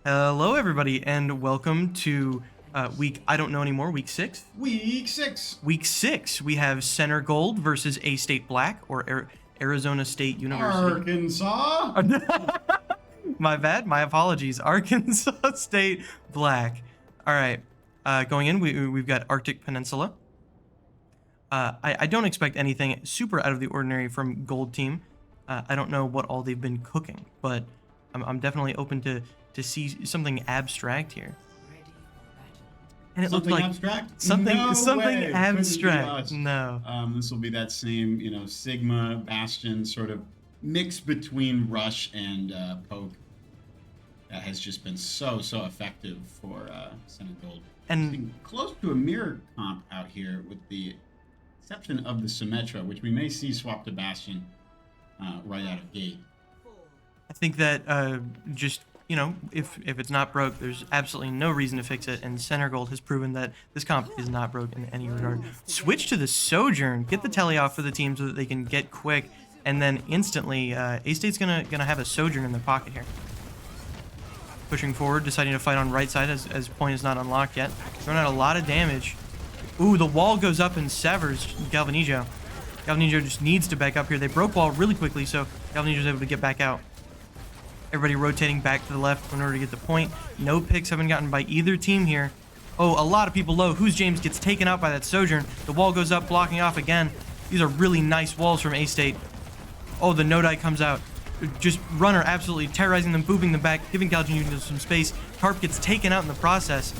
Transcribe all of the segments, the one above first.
Hello, everybody, and welcome to I don't know anymore, week 6? Week 6. Week 6, we have Center Gold versus A-State Black, or Arizona State University. Arkansas? My bad, my apologies. Arkansas State Black. All right, going in, we've got Arctic Peninsula. I don't expect anything super out of the ordinary from Gold Team. I don't know what all they've been cooking, but I'm definitely open to see something abstract here. And it looks like abstract? something way. abstract. No. This will be that same, Sigma Bastion sort of mix between Rush and Poke that has just been so effective for Center Gold. And close to a mirror comp out here, with the exception of the Symmetra, which we may see swap to Bastion right out of gate. I think that just, if it's not broke, there's absolutely no reason to fix it, and Center Gold has proven that this comp is not broke in any regard. Switch to the Sojourn, get the tele off for the team so that they can get quick, and then instantly, A-State's gonna have a Sojourn in their pocket here. Pushing forward, deciding to fight on right side as point is not unlocked yet. Throwing out a lot of damage. Ooh, the wall goes up and severs Galvanijo. Galvanijo just needs to back up here. They broke wall really quickly, so Galvanijo's able to get back out. Everybody rotating back to the left in order to get the point. No picks have been gotten by either team here. Oh, a lot of people low. Who's James gets taken out by that Sojourn. The wall goes up, blocking off again. These are really nice walls from A-State. Oh, the no-die comes out. Just Runner absolutely terrorizing them, booping them back, giving Galvanijo some space. Carp gets taken out in the process.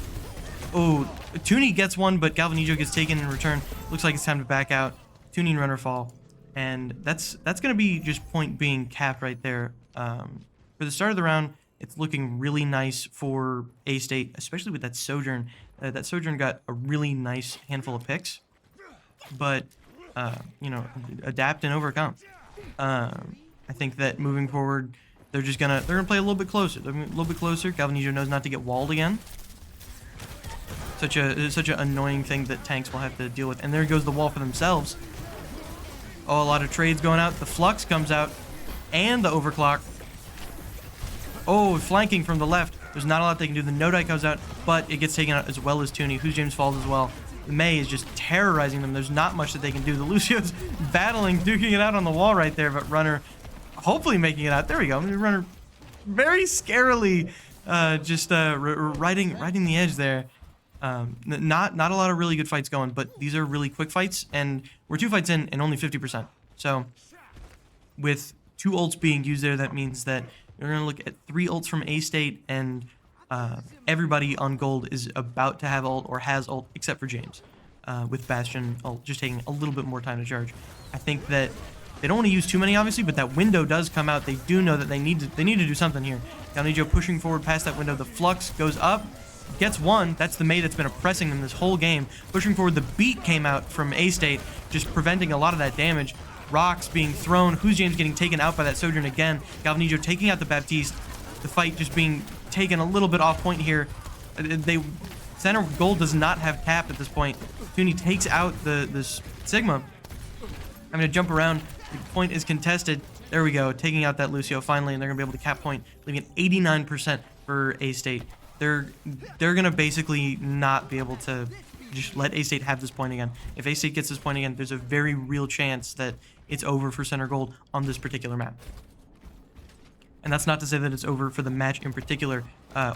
Oh, Toonie gets one, but Galvanijo gets taken in return. Looks like it's time to back out. Toonie and Runner fall. And that's going to be just point being capped right there. For the start of the round, it's looking really nice for A-State, especially with that Sojourn. That Sojourn got a really nice handful of picks, but adapt and overcome. I think that moving forward, they're gonna play a little bit closer. They're a little bit closer. Galvanijo knows not to get walled again. Such an annoying thing that tanks will have to deal with. And there goes the wall for themselves. Oh, a lot of trades going out. The Flux comes out, and the overclock. Oh, flanking from the left. There's not a lot they can do. The no-die comes out, but it gets taken out as well as Toonie. Who's James falls as well. The May is just terrorizing them. There's not much that they can do. The Lucio's battling, duking it out on the wall right there, but Runner hopefully making it out. There we go. Runner very scarily riding the edge there. Not a lot of really good fights going, but these are really quick fights, and we're 2 fights in and only 50%. So with 2 ults being used there, that means that we're going to look at 3 ults from A-State, and everybody on Gold is about to have ult or has ult, except for James, with Bastion ult just taking a little bit more time to charge. I think that they don't want to use too many, obviously, but that window does come out. They do know that they need to do something here. Galvanijo pushing forward past that window. The Flux goes up, gets one. That's the Mei that's been oppressing them this whole game. Pushing forward, the beat came out from A-State, just preventing a lot of that damage. Rocks being thrown. Who's James getting taken out by that Sojourn again. Galvanijo taking out the Baptiste. The fight just being taken a little bit off point here. Center Gold does not have cap at this point. Tooney takes out this Sigma. I'm going to jump around. The point is contested. There we go. Taking out that Lucio finally, and they're going to be able to cap point, leaving it 89% for A-State. They're going to basically not be able to just let A-State have this point again. If A-State gets this point again, there's a very real chance that it's over for Center Gold on this particular map. And that's not to say that it's over for the match in particular,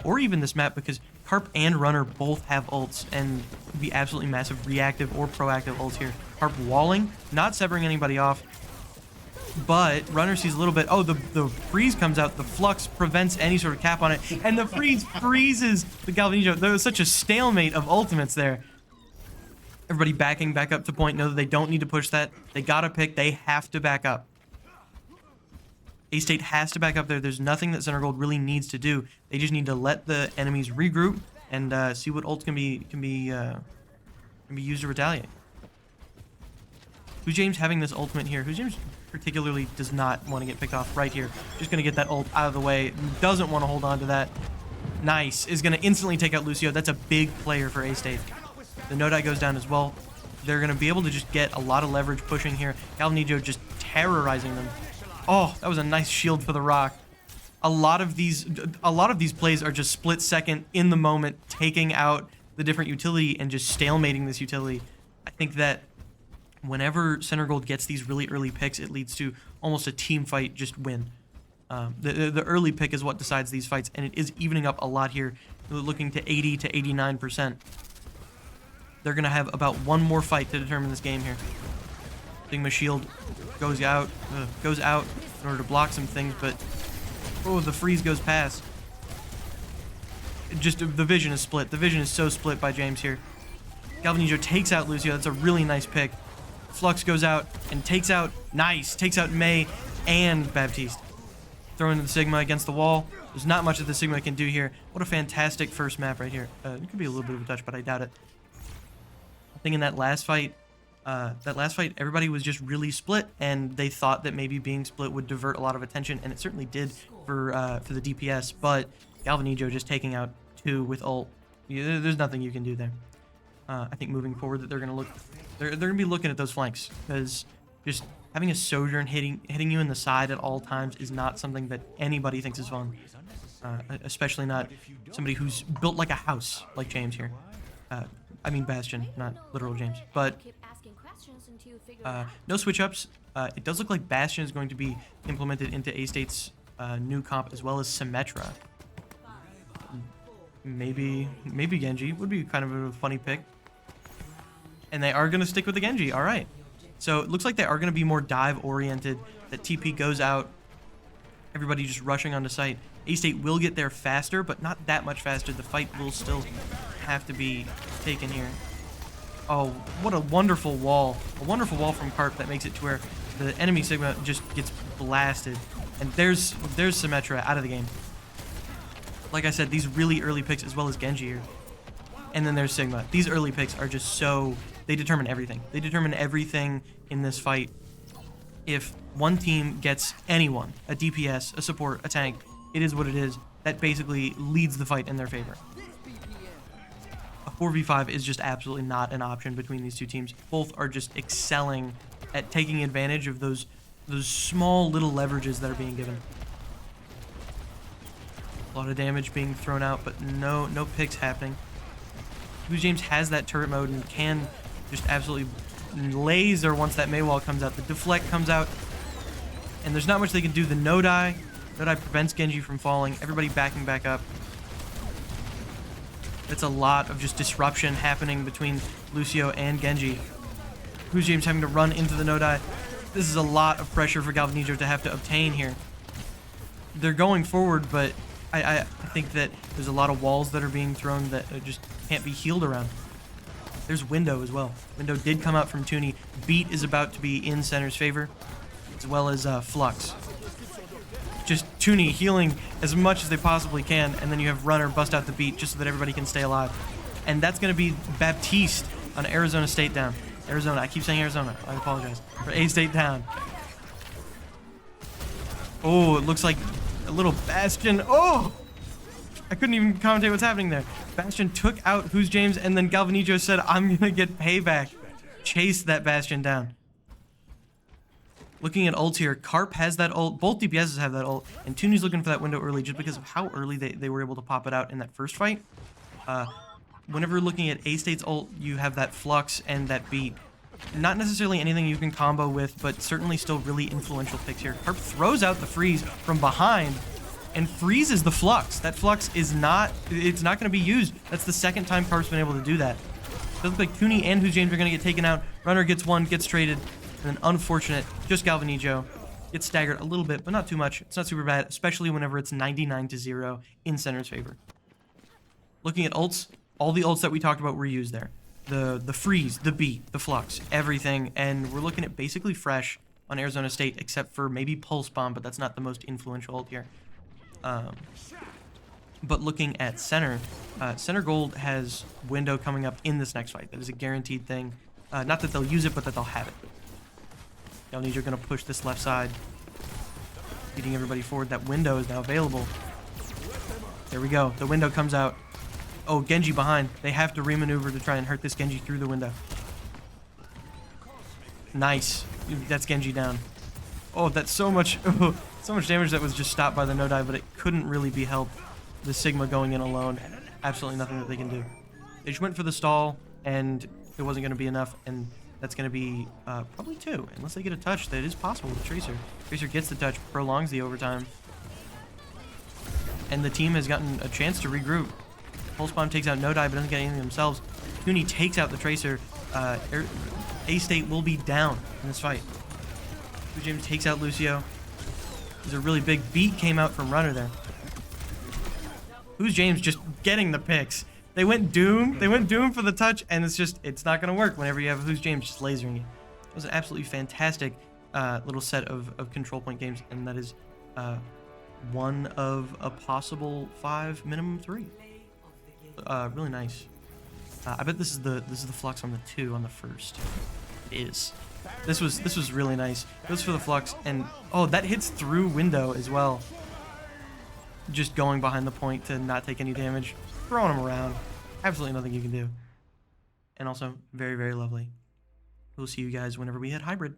or even this map, because Carp and Runner both have ults, and be absolutely massive reactive or proactive ults here. Carp walling, not severing anybody off, but Runner sees a little bit. Oh, the freeze comes out. The flux prevents any sort of cap on it, and the freeze freezes the Galvanijo. There was such a stalemate of ultimates there. Everybody backing back up to point. Know that they don't need to push that. They gotta pick. They have to back up. A-State has to back up there. There's nothing that Center Gold really needs to do. They just need to let the enemies regroup and see what ult can be used to retaliate. Who's James having this ultimate here? Who's James particularly does not want to get picked off right here. Just going to get that ult out of the way. Doesn't want to hold on to that. Nice. Is going to instantly take out Lucio. That's a big player for A-State. The no-die goes down as well. They're going to be able to just get a lot of leverage pushing here. Galvanijo just terrorizing them. Oh, that was a nice shield for the rock. A lot of these plays are just split second in the moment, taking out the different utility and just stalemating this utility. I think that whenever Center Gold gets these really early picks, it leads to almost a team fight, just win. The early pick is what decides these fights, and it is evening up a lot here. We're looking to 80 to 89%. They're going to have about one more fight to determine this game here. Sigma shield goes out in order to block some things, but oh, the freeze goes past. Just the vision is split. The vision is so split by James here. Galvanijo takes out Lucio. That's a really nice pick. Flux goes out and takes out, nice, takes out Mei and Baptiste. Throwing the Sigma against the wall. There's not much that the Sigma can do here. What a fantastic first map right here. It could be a little bit of a touch, but I doubt it. I think in that last fight, everybody was just really split, and they thought that maybe being split would divert a lot of attention, and it certainly did for the DPS. But Galvanijo just taking out two with ult. There's nothing you can do there. I think moving forward that they're gonna be looking at those flanks, because just having a Sojourn hitting you in the side at all times is not something that anybody thinks is fun, especially not somebody who's built like a house like James here. I mean Bastion, not literal James. But no switch ups. It does look like Bastion is going to be implemented into A-State's new comp, as well as Symmetra. Maybe Genji would be kind of a funny pick. And they are going to stick with the Genji. All right. So it looks like they are going to be more dive oriented. That TP goes out. Everybody just rushing onto site. A-State will get there faster, but not that much faster. The fight will still have to be taken here. Oh, what a wonderful wall. A wonderful wall from Carp that makes it to where the enemy Sigma just gets blasted. And there's Symmetra out of the game. Like I said, these really early picks, as well as Genji here. And then there's Sigma. These early picks are just so... They determine everything. They determine everything in this fight. If one team gets anyone, a DPS, a support, a tank, it is what it is. That basically leads the fight in their favor. A 4v5 is just absolutely not an option between these two teams. Both are just excelling at taking advantage of those small little leverages that are being given. A lot of damage being thrown out, but no picks happening. Blue James has that turret mode and can just absolutely laser once that Mei wall comes out. The deflect comes out, and there's not much they can do. The no-die prevents Genji from falling. Everybody backing back up. That's a lot of just disruption happening between Lucio and Genji. Blue James having to run into the no-die. This is a lot of pressure for Galvanijo to have to obtain here. They're going forward, but I think that there's a lot of walls that are being thrown that just can't be healed around. There's Window as well. Window did come out from Tooney. Beat is about to be in Center's favor, as well as Flux. just Tooney healing as much as they possibly can, and then you have Runner bust out the beat just so that everybody can stay alive. And that's going to be Baptiste on Arizona State down. Arizona, I keep saying Arizona. I apologize. For A-State down. Oh, it looks like a little Bastion. Oh! I couldn't even commentate what's happening there. Bastion took out Who's James, and then Galvanijo said, I'm going to get payback. Chased that Bastion down. Looking at ults here, Carp has that ult. Both DPSs have that ult. And Tooney's looking for that window early just because of how early they were able to pop it out in that first fight. Whenever you're looking at A-State's ult, you have that Flux and that beat. Not necessarily anything you can combo with, but certainly still really influential picks here. Carp throws out the freeze from behind and freezes the Flux. That Flux is not, it's not going to be used. That's the second time Carp's been able to do that. It does look like Tooney and Who's James are going to get taken out. Runner gets one, gets traded, and then unfortunate, just Galvanijo gets staggered a little bit, but not too much. It's not super bad, especially whenever it's 99-0 in Center's favor. Looking at ults, all the ults that we talked about were used there. The freeze, the beat, the flux, everything, and we're looking at basically fresh on Arizona State, except for maybe Pulse Bomb, but that's not the most influential ult here. But looking at Center, Center Gold has window coming up in this next fight. That is a guaranteed thing. Not that they'll use it, but that they'll have it. Galvanijo are going to push this left side, feeding everybody forward. That window is now available. There we go. The window comes out. Oh, Genji behind. They have to remaneuver to try and hurt this Genji through the window. Nice. That's Genji down. Oh, that's so much damage that was just stopped by the no dive, but it couldn't really be helped. The Sigma going in alone. Absolutely nothing that they can do. They just went for the stall, and it wasn't going to be enough, and that's going to be probably 2. Unless they get a touch, that is possible with Tracer. Tracer gets the touch, prolongs the overtime. And the team has gotten a chance to regroup. Pulse Bomb takes out No Die, but doesn't get anything themselves. Tooney takes out the Tracer. A-State will be down in this fight. Who's James takes out Lucio. There's a really big beat came out from Runner there. Who's James just getting the picks. They went Doom. They went Doom for the touch, and it's not going to work whenever you have Who's James just lasering you. It was an absolutely fantastic little set of control point games, and that is one of a possible 5, minimum 3. Really nice. I bet this is the flux on the 2 on the first. It is. This was really nice. Goes for the flux, and oh, that hits through window as well. Just going behind the point to not take any damage, throwing him around. Absolutely nothing you can do. And also very, very lovely. We'll see you guys whenever we hit hybrid.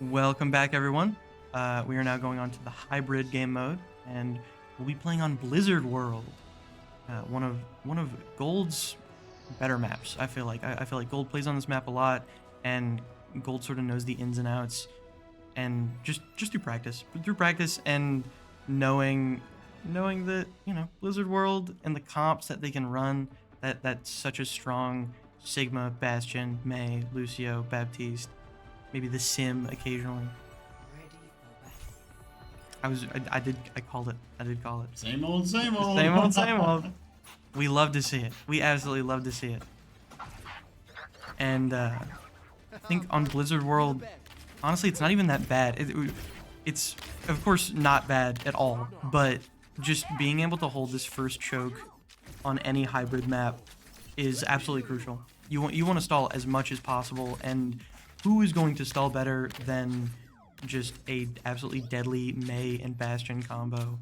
Welcome back, everyone. We are now going on to the hybrid game mode, and we'll be playing on Blizzard World, one of Gold's better maps. I feel like Gold plays on this map a lot, and Gold sort of knows the ins and outs, and just through practice, and knowing that Blizzard World and the comps that they can run, that's such a strong Sigma, Bastion, Mei, Lucio, Baptiste. Maybe the Sim occasionally. I did call it. Same old, same old. Same old. We love to see it. We absolutely love to see it. And I think on Blizzard World, honestly, it's not even that bad. It's of course not bad at all, but just being able to hold this first choke on any hybrid map is absolutely crucial. You want to stall as much as possible, and who is going to stall better than just a absolutely deadly Mei and Bastion combo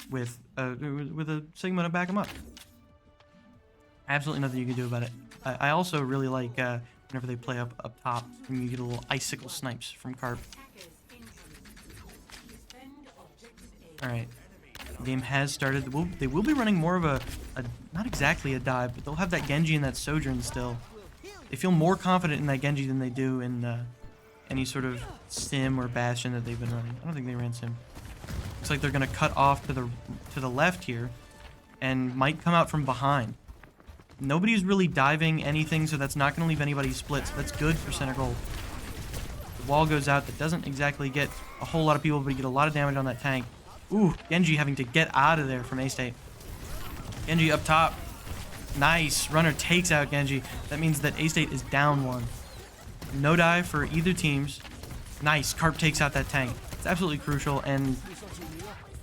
with a Sigma to back them up? Absolutely nothing you can do about it. I also really like whenever they play up top and you get a little icicle snipes from Carp. All right, the game has started. They will be running more of a not exactly a dive, but they'll have that Genji and that Sojourn still. They feel more confident in that Genji than they do in any sort of Sim or Bastion that they've been running. I don't think they ran Sim. Looks like they're gonna cut off to the left here, and might come out from behind. Nobody's really diving anything, so that's not gonna leave anybody split. So that's good for Center Gold. The wall goes out. That doesn't exactly get a whole lot of people, but you get a lot of damage on that tank. Ooh, Genji having to get out of there from A-State. Genji up top. Nice. Runner takes out Genji. That means that A-State is down one. No dive for either teams. Nice. Carp takes out that tank. It's absolutely crucial, and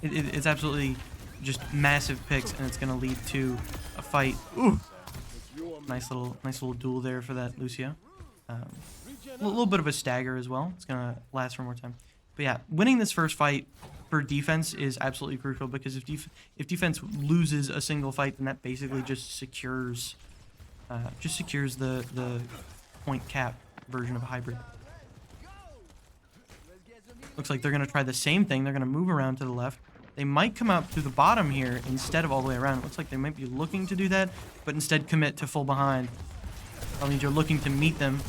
it's absolutely just massive picks, and it's going to lead to a fight. Ooh. Nice little duel there for that Lucio. A little bit of a stagger as well. It's going to last for more time. But yeah, winning this first fight for defense is absolutely crucial, because if defense loses a single fight, then that basically just secures the point cap version of a hybrid. Looks like they're going to try the same thing. They're going to move around to the left. They might come out through the bottom here instead of all the way around. It looks like they might be looking to do that, but instead commit to full behind. That means you're looking to meet them.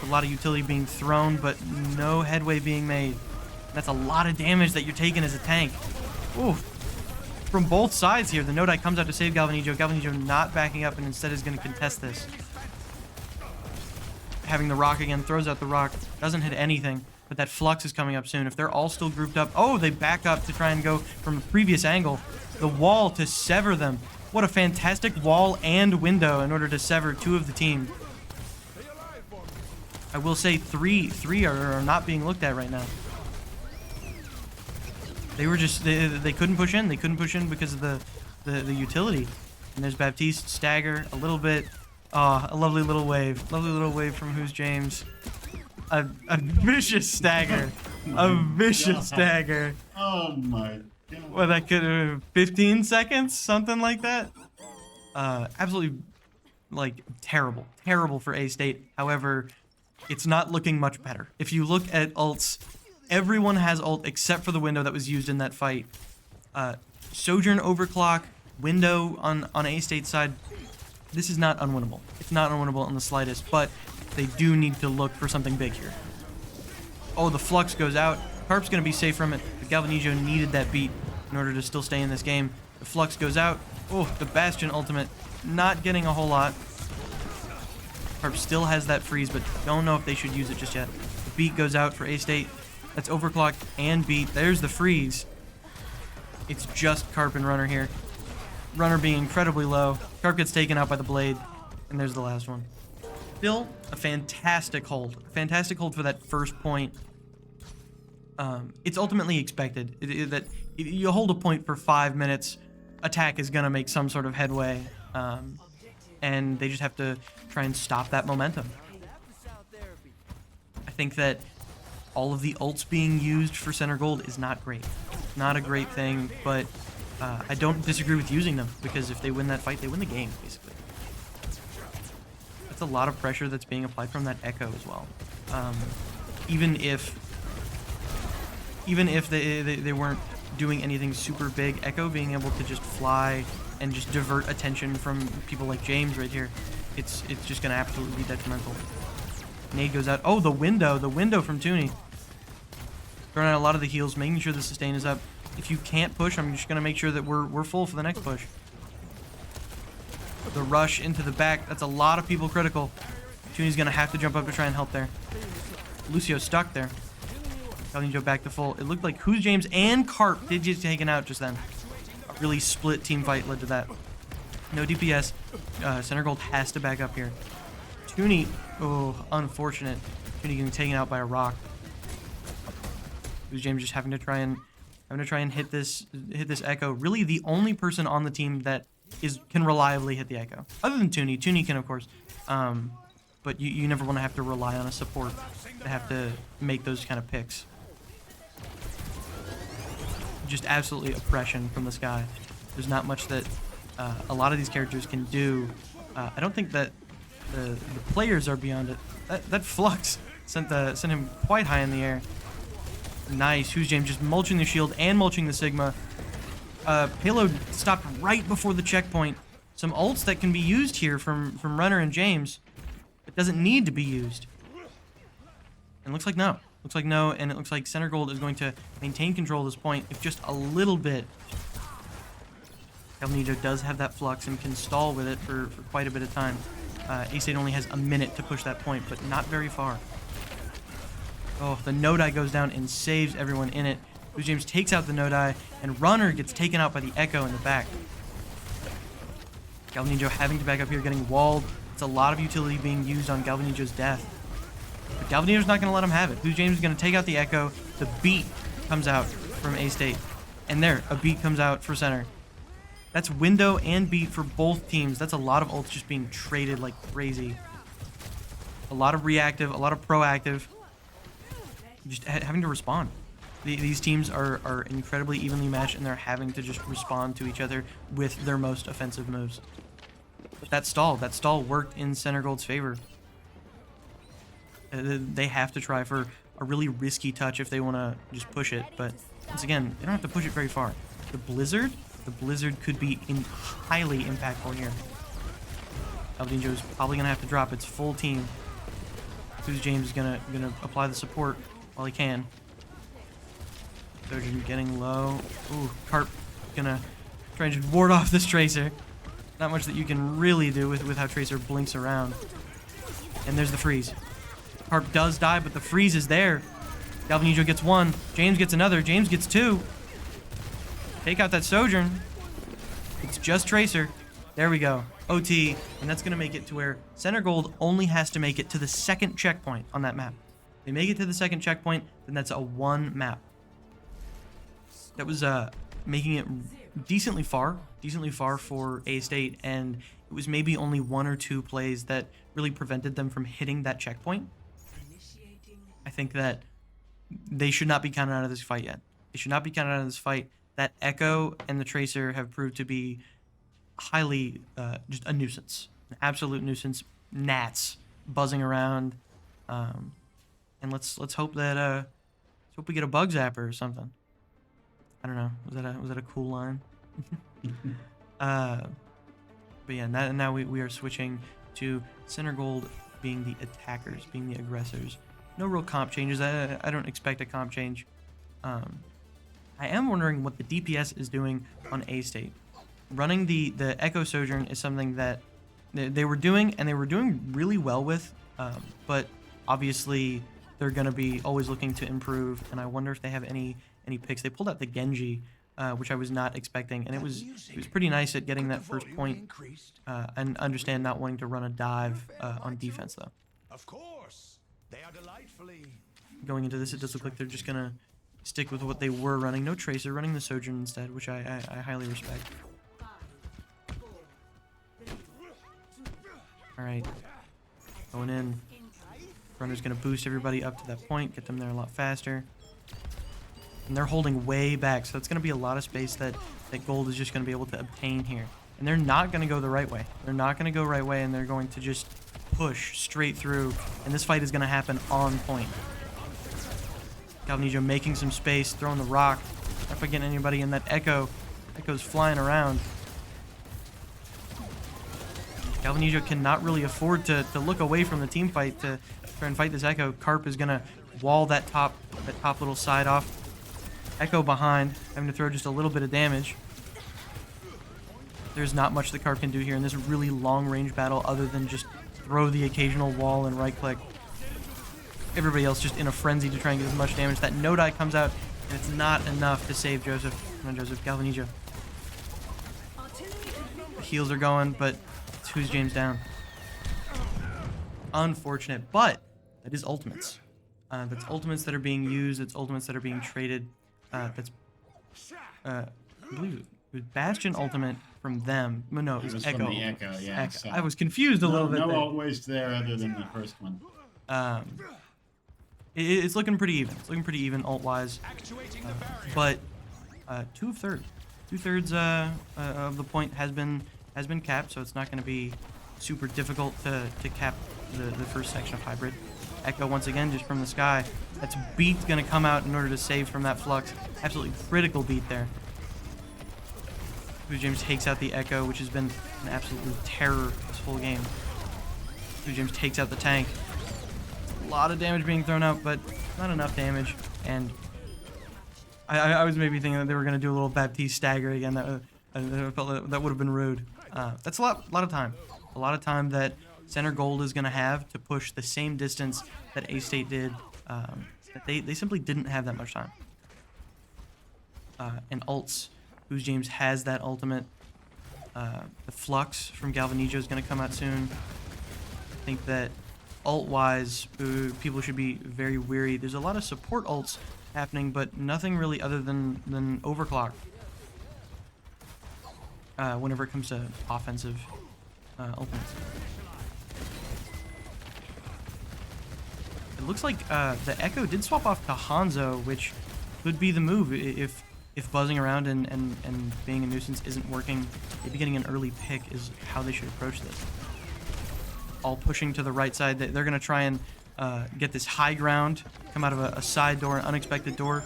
A lot of utility being thrown, but no headway being made. That's a lot of damage that you're taking as a tank. Ooh. From both sides here, the Nodai comes out to save Galvanijo. Galvanijo not backing up and instead is going to contest this. Having the rock again, throws out the rock. Doesn't hit anything, but that flux is coming up soon. If they're all still grouped up, oh, they back up to try and go from a previous angle. The wall to sever them. What a fantastic wall and window in order to sever two of the team. I will say three are not being looked at right now. They were just they couldn't push in. They couldn't push in because of the utility. And there's Baptiste, stagger a little bit. Ah, a lovely little wave from Who's James. A vicious stagger. A vicious stagger. Oh my god. Well, that could have 15 seconds, something like that. Absolutely, like, terrible for A-State. However, it's not looking much better. If you look at ults, everyone has ult except for the window that was used in that fight. Sojourn overclock, window on A-State's side. This is not unwinnable. It's not unwinnable in the slightest, but they do need to look for something big here. Oh, the flux goes out. Carp's going to be safe from it, but Galvanijo needed that beat in order to still stay in this game. The flux goes out. Oh, the Bastion ultimate. Not getting a whole lot. Carp still has that freeze, but don't know if they should use it just yet. The beat goes out for A-State. That's overclock and beat. There's the freeze. It's just Carp and Runner here. Runner being incredibly low. Carp gets taken out by the blade, and there's the last one. Still a fantastic hold. Fantastic hold for that first point. It's ultimately expected that you hold a point for 5 minutes, attack is going to make some sort of headway, and they just have to try and stop that momentum. I think that all of the ults being used for Center Gold is not great. Not a great thing, but I don't disagree with using them, because if they win that fight, they win the game, basically. That's a lot of pressure that's being applied from that Echo as well. even if they weren't doing anything super big, Echo being able to just fly and just divert attention from people like James right here, it's just gonna absolutely be detrimental. Nade goes out. Oh, the window from Tooney. Throwing out a lot of the heals, making sure the sustain is up. If you can't push, I'm just gonna make sure that we're full for the next push. The rush into the back, that's a lot of people critical. Tooney's gonna have to jump up to try and help there. Lucio stuck there. Galvanjo back to full. It looked like Who's James and Carp did get taken out just then. A really split team fight led to that. No DPS. Center Gold has to back up here. Tooney, oh, unfortunate. Tooney getting taken out by a rock. Who's James just having to try and hit this Echo. Really, the only person on the team that can reliably hit the Echo, other than Tooney. Tooney can, of course, but you never want to have to rely on a support to have to make those kind of picks. Just absolutely oppression from this guy. There's not much that a lot of these characters can do. I don't think that the players are beyond it. That Flux sent him quite high in the air. Nice. Who's James just mulching the shield and mulching the Sigma. Payload stopped right before the checkpoint. Some ults that can be used here from Runner and James. It doesn't need to be used. And looks like no. Looks like no, and it looks like Center Gold is going to maintain control at this point, if just a little bit. Galvanjo does have that Flux and can stall with it for quite a bit of time. A-State only has a minute to push that point, but not very far. Oh, the no-die goes down and saves everyone in it. Who's James takes out the no-die, and Runner gets taken out by the Echo in the back. Galvanjo having to back up here, getting walled. It's a lot of utility being used on Galvanjo's death. But Galvanjo's not going to let him have it. Who's James is going to take out the Echo. The beat comes out from A-State. And there, a beat comes out for Center. That's window and beat for both teams. That's a lot of ults just being traded like crazy. A lot of reactive, a lot of proactive. Just having to respond. These teams are incredibly evenly matched, and they're having to just respond to each other with their most offensive moves. But that stall worked in Center Gold's favor. They have to try for a really risky touch if they want to just push it, but once again, they don't have to push it very far. The Blizzard could be highly impactful here. Galvanjo is probably gonna have to drop its full team. Who's James is gonna apply the support while he can. Surgeon getting low. Ooh, Carp gonna try and just ward off this Tracer. Not much that you can really do with how Tracer blinks around. And there's the freeze. Carp does die, but the freeze is there. Galvanjo gets one. James gets another. James gets two. Take out that Sojourn. It's just Tracer. There we go. OT. And that's going to make it to where Center Gold only has to make it to the second checkpoint on that map. If they make it to the second checkpoint, then that's a 1 map. That was making it decently far for A-State, and it was maybe only 1 or 2 plays that really prevented them from hitting that checkpoint. I think that they should not be counted out of this fight yet. They should not be counted out of this fight. That Echo and the Tracer have proved to be highly just a nuisance, an absolute nuisance. Gnats buzzing around, and let's hope that we get a bug zapper or something. I don't know. Was that a cool line? But yeah, now we are switching to Center Gold being the attackers, being the aggressors. No real comp changes. I don't expect a comp change. I am wondering what the DPS is doing on A-State. Running the Echo Sojourn is something that they were doing, and they were doing really well with, but obviously they're going to be always looking to improve, and I wonder if they have any picks. They pulled out the Genji, which I was not expecting, and it was pretty nice at getting that first point, and understand not wanting to run a dive on defense, though. Of course, they are delightfully. Going into this, it does look like they're just going to stick with what they were running. No Tracer, running the Sojourn instead, which I highly respect. Alright, going in. Runner's going to boost everybody up to that point, get them there a lot faster. And they're holding way back, so it's going to be a lot of space that Gold is just going to be able to obtain here. And they're not going to go the right way. They're not going to go right way, and they're going to just push straight through. And this fight is going to happen on point. Galvanijo making some space, throwing the rock. Not quite getting anybody in that Echo. Echo's flying around. Galvanijo cannot really afford to look away from the team fight to try and fight this Echo. Carp is gonna wall that top little side off. Echo behind, having to throw just a little bit of damage. There's not much that Carp can do here in this really long-range battle other than just throw the occasional wall and right-click. Everybody else just in a frenzy to try and get as much damage. That no-die comes out, and it's not enough to save Joseph. Not Joseph, Galvanijo. The heals are going, but it's who's James down. Unfortunate, but that is ultimates. That's ultimates that are being used. That's ultimates that are being traded. I believe it was Bastion ultimate from them. No, it was Echo. From the Echo, yeah. Echo. So I was confused a little bit. No there. alt waste there other than the first one. It's looking pretty even. It's looking pretty even alt-wise. But 2/3. 2/3 of the point has been capped, so it's not going to be super difficult to cap the first section of hybrid. Echo once again just from the sky. That's beat going to come out in order to save from that flux. Absolutely critical beat there. Blue James takes out the Echo, which has been an absolute terror this whole game. Blue James takes out the tank. A lot of damage being thrown out, but not enough damage. And I was maybe thinking that they were going to do a little Baptiste stagger again. That felt that would have been rude. That's a lot of time. A lot of time that Center Gold is going to have to push the same distance that A-State did. They simply didn't have that much time. And ults, Who's James has that ultimate. The Flux from Galvanijo is going to come out soon. I think that ult-wise, people should be very weary. There's a lot of support ults happening, but nothing really other than overclock. Whenever it comes to offensive ultimates. It looks like the Echo did swap off to Hanzo, which could be the move if buzzing around and being a nuisance isn't working. Maybe getting an early pick is how they should approach this. All pushing to the right side. They're going to try and get this high ground, come out of a side door, an unexpected door.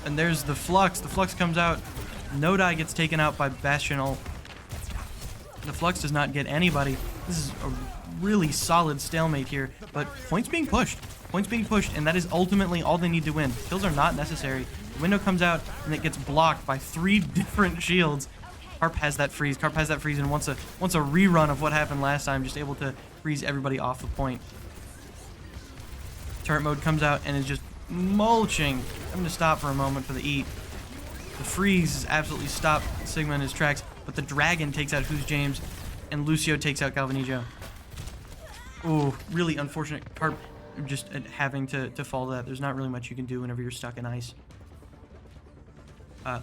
And there's the Flux. The Flux comes out. No die gets taken out by Bastion ult. The Flux does not get anybody. This is a really solid stalemate here, but points being pushed. Points being pushed, and that is ultimately all they need to win. Kills are not necessary. The window comes out, and it gets blocked by 3 different shields. Carp has that freeze. Carp has that freeze, and wants a rerun of what happened last time, just able to freeze everybody off the point. Turret mode comes out and is just mulching. I'm going to stop for a moment for the eat. The freeze is absolutely stopped Sigma in his tracks, but the dragon takes out Who's James, and Lucio takes out Galvanijo. Ooh, really unfortunate. Carp just having to fall to that. There's not really much you can do whenever you're stuck in ice.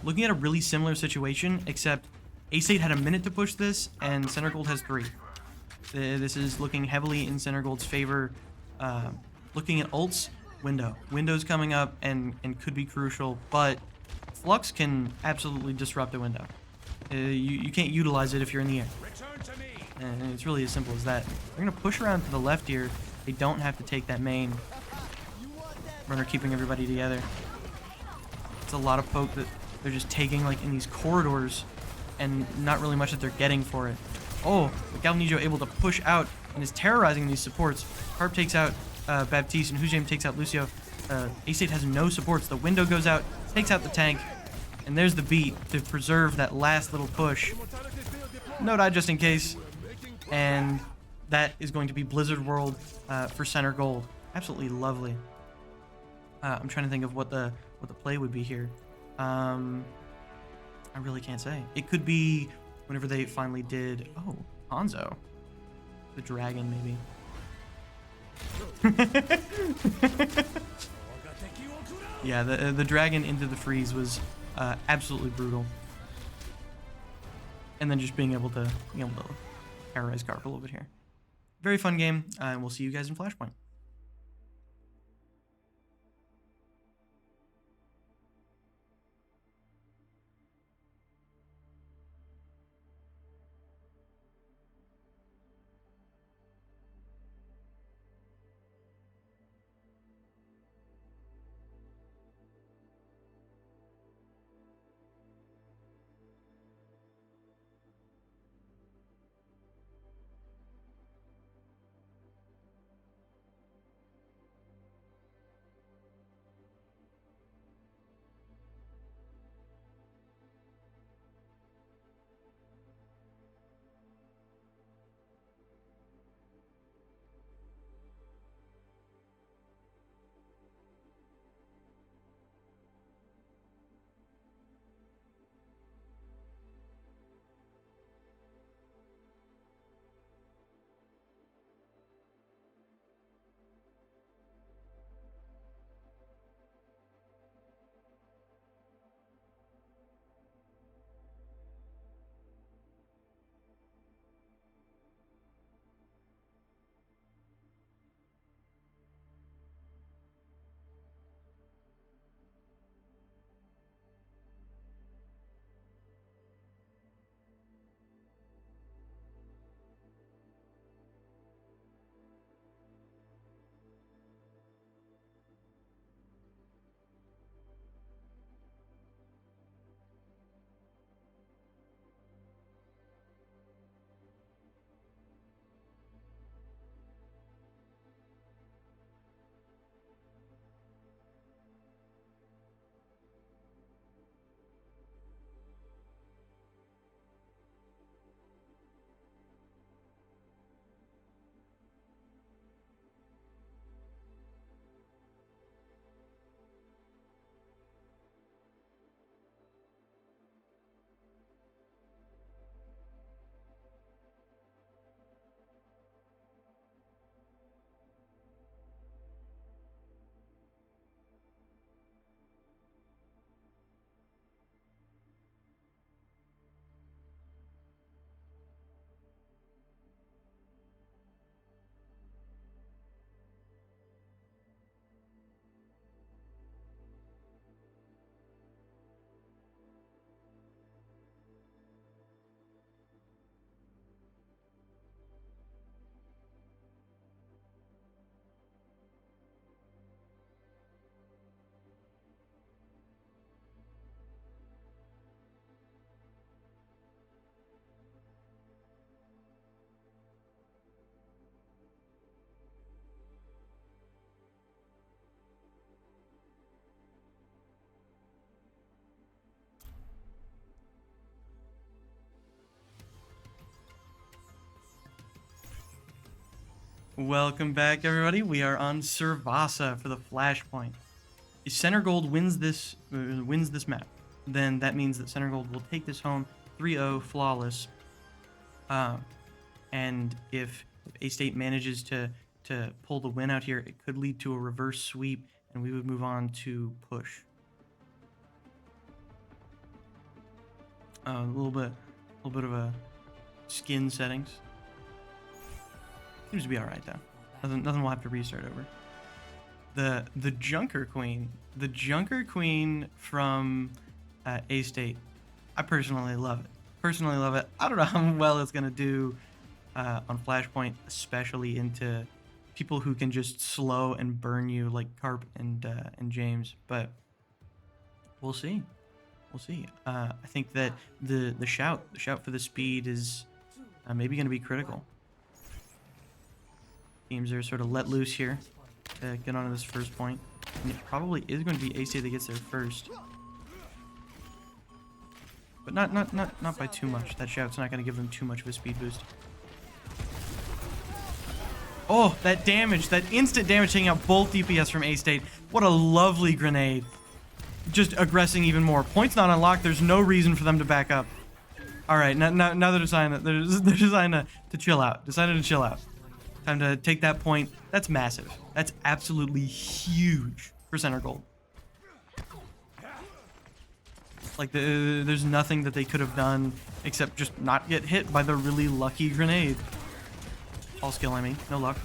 Looking at a really similar situation, except A-State had a minute to push this, and Center Gold has 3. This is looking heavily in Center Gold's favor. Looking at ults, Window's coming up and could be crucial, but Flux can absolutely disrupt a window. You can't utilize it if you're in the air. And it's really as simple as that. They're going to push around to the left here. They don't have to take that main. Runner keeping everybody together. It's a lot of poke that they're just taking like in these corridors and not really much that they're getting for it. Oh, but Galvanijo able to push out and is terrorizing these supports. Carp takes out Baptiste and Who's James takes out Lucio. A-State has no supports. The window goes out, takes out the tank, and there's the beat to preserve that last little push. No die just in case. And that is going to be Blizzard World for Center Gold. Absolutely lovely. I'm trying to think of what the play would be here. I really can't say. It could be whenever they finally did. Oh, Hanzo, the dragon maybe. Yeah, the dragon into the freeze was absolutely brutal. And then just being able to terrorize Carp a little bit here. Very fun game, and we'll see you guys in Flashpoint. Welcome back, everybody. We are on Servasa for the Flashpoint. If Center Gold wins this map, then that means that Center Gold will take this home 3-0 flawless. And if A-State manages to pull the win out here, it could lead to a reverse sweep, and we would move on to push. A little bit of a skin settings. Seems to be all right though. Nothing will have to restart over. The Junker Queen, from A-State. I personally love it. I don't know how well it's gonna do on Flashpoint, especially into people who can just slow and burn you like Carp and James. But we'll see. I think that the shout for the speed is maybe going to be critical. Teams are sort of let loose here to get onto this first point, and it probably is going to be A-State that gets there first, but not by too much. That shout's not going to give them too much of a speed boost. Oh, that damage, that instant damage, taking out both DPS from A-State. What a lovely grenade. Just aggressing even more. Points not unlocked. There's no reason for them to back up. All right, now they're deciding to chill out. Decided to chill out. Time to take that point. That's massive. That's absolutely huge for Center Gold. Like, there's nothing that they could have done except just not get hit by the really lucky grenade. All skill, I mean. No luck.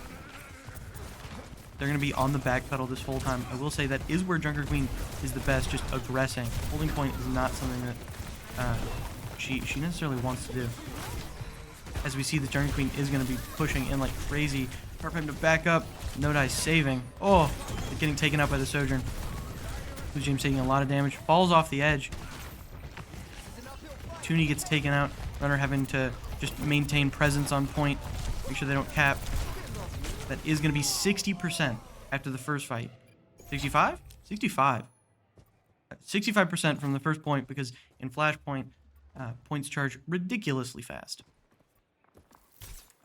They're going to be on the back pedal this whole time. I will say that is where Junker Queen is the best, just aggressing. Holding point is not something that she necessarily wants to do. As we see, the Junker Queen is going to be pushing in like crazy. Hard for him to back up. No dice saving. Oh, getting taken out by the Sojourn. Who's James taking a lot of damage. Falls off the edge. Toonie gets taken out. Runner having to just maintain presence on point. Make sure they don't cap. That is going to be 60% after the first fight. 65? 65. 65% from the first point, because in Flashpoint, points charge ridiculously fast.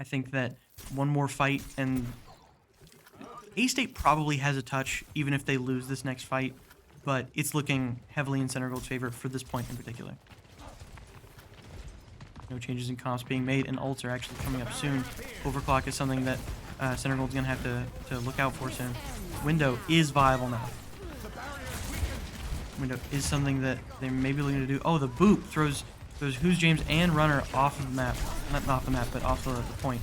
I think that one more fight and A-State probably has a touch, even if they lose this next fight, but it's looking heavily in Center Gold's favor for this point in particular. No changes in comps being made, and ults are actually coming up soon. Overclock is something that Center Gold's going to have to look out for soon. Window is viable now. Window is something that they may be looking to do. Oh, the boop throws Who's James and Runner off of the map. Not off the map, but off the point.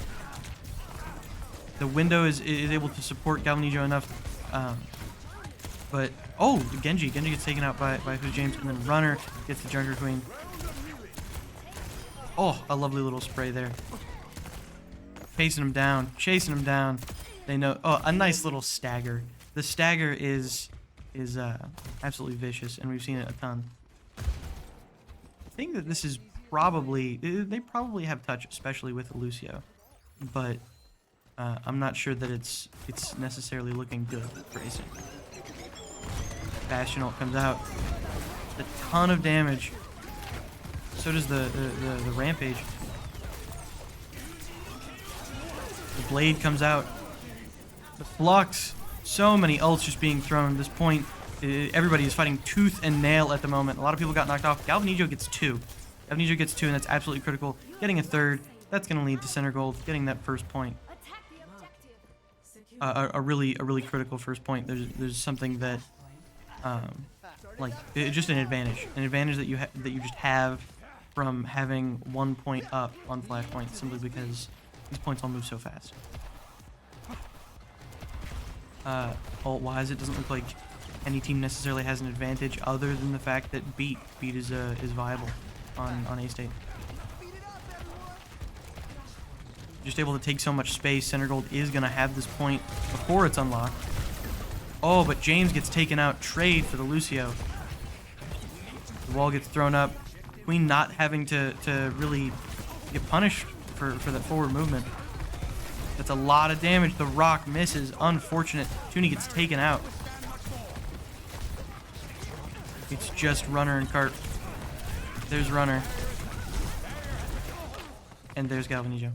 The window is able to support Galvanijo enough. But, oh, Genji gets taken out by Who's James, and then Runner gets the Junker Queen. Oh, a lovely little spray there. Chasing him down. They know. Oh, a nice little stagger. The stagger is absolutely vicious, and we've seen it a ton. I think that this is probably, they probably have touch, especially with Lucio, but I'm not sure that it's necessarily looking good for A-State. Bastion ult comes out, a ton of damage. So does the Rampage. The Blade comes out. The Flux. So many ults just being thrown at this point. Everybody is fighting tooth and nail at the moment. A lot of people got knocked off. Galvanijo gets 2. And that's absolutely critical. Getting a third, that's going to lead to Center Gold getting that first point. A really critical first point. There's something that, just an advantage that you just have from having 1 point up on Flashpoint, simply because these points all move so fast. Ult-wise, it doesn't look like any team necessarily has an advantage, other than the fact that beat is viable on A-State. Just able to take so much space. Center Gold is going to have this point before it's unlocked. Oh, but James gets taken out. Trade for the Lucio. The wall gets thrown up. Queen not having to really get punished for that forward movement. That's a lot of damage. The rock misses. Unfortunate. Toonie gets taken out. It's just Runner and Carp. There's Runner. And there's Galvanijo.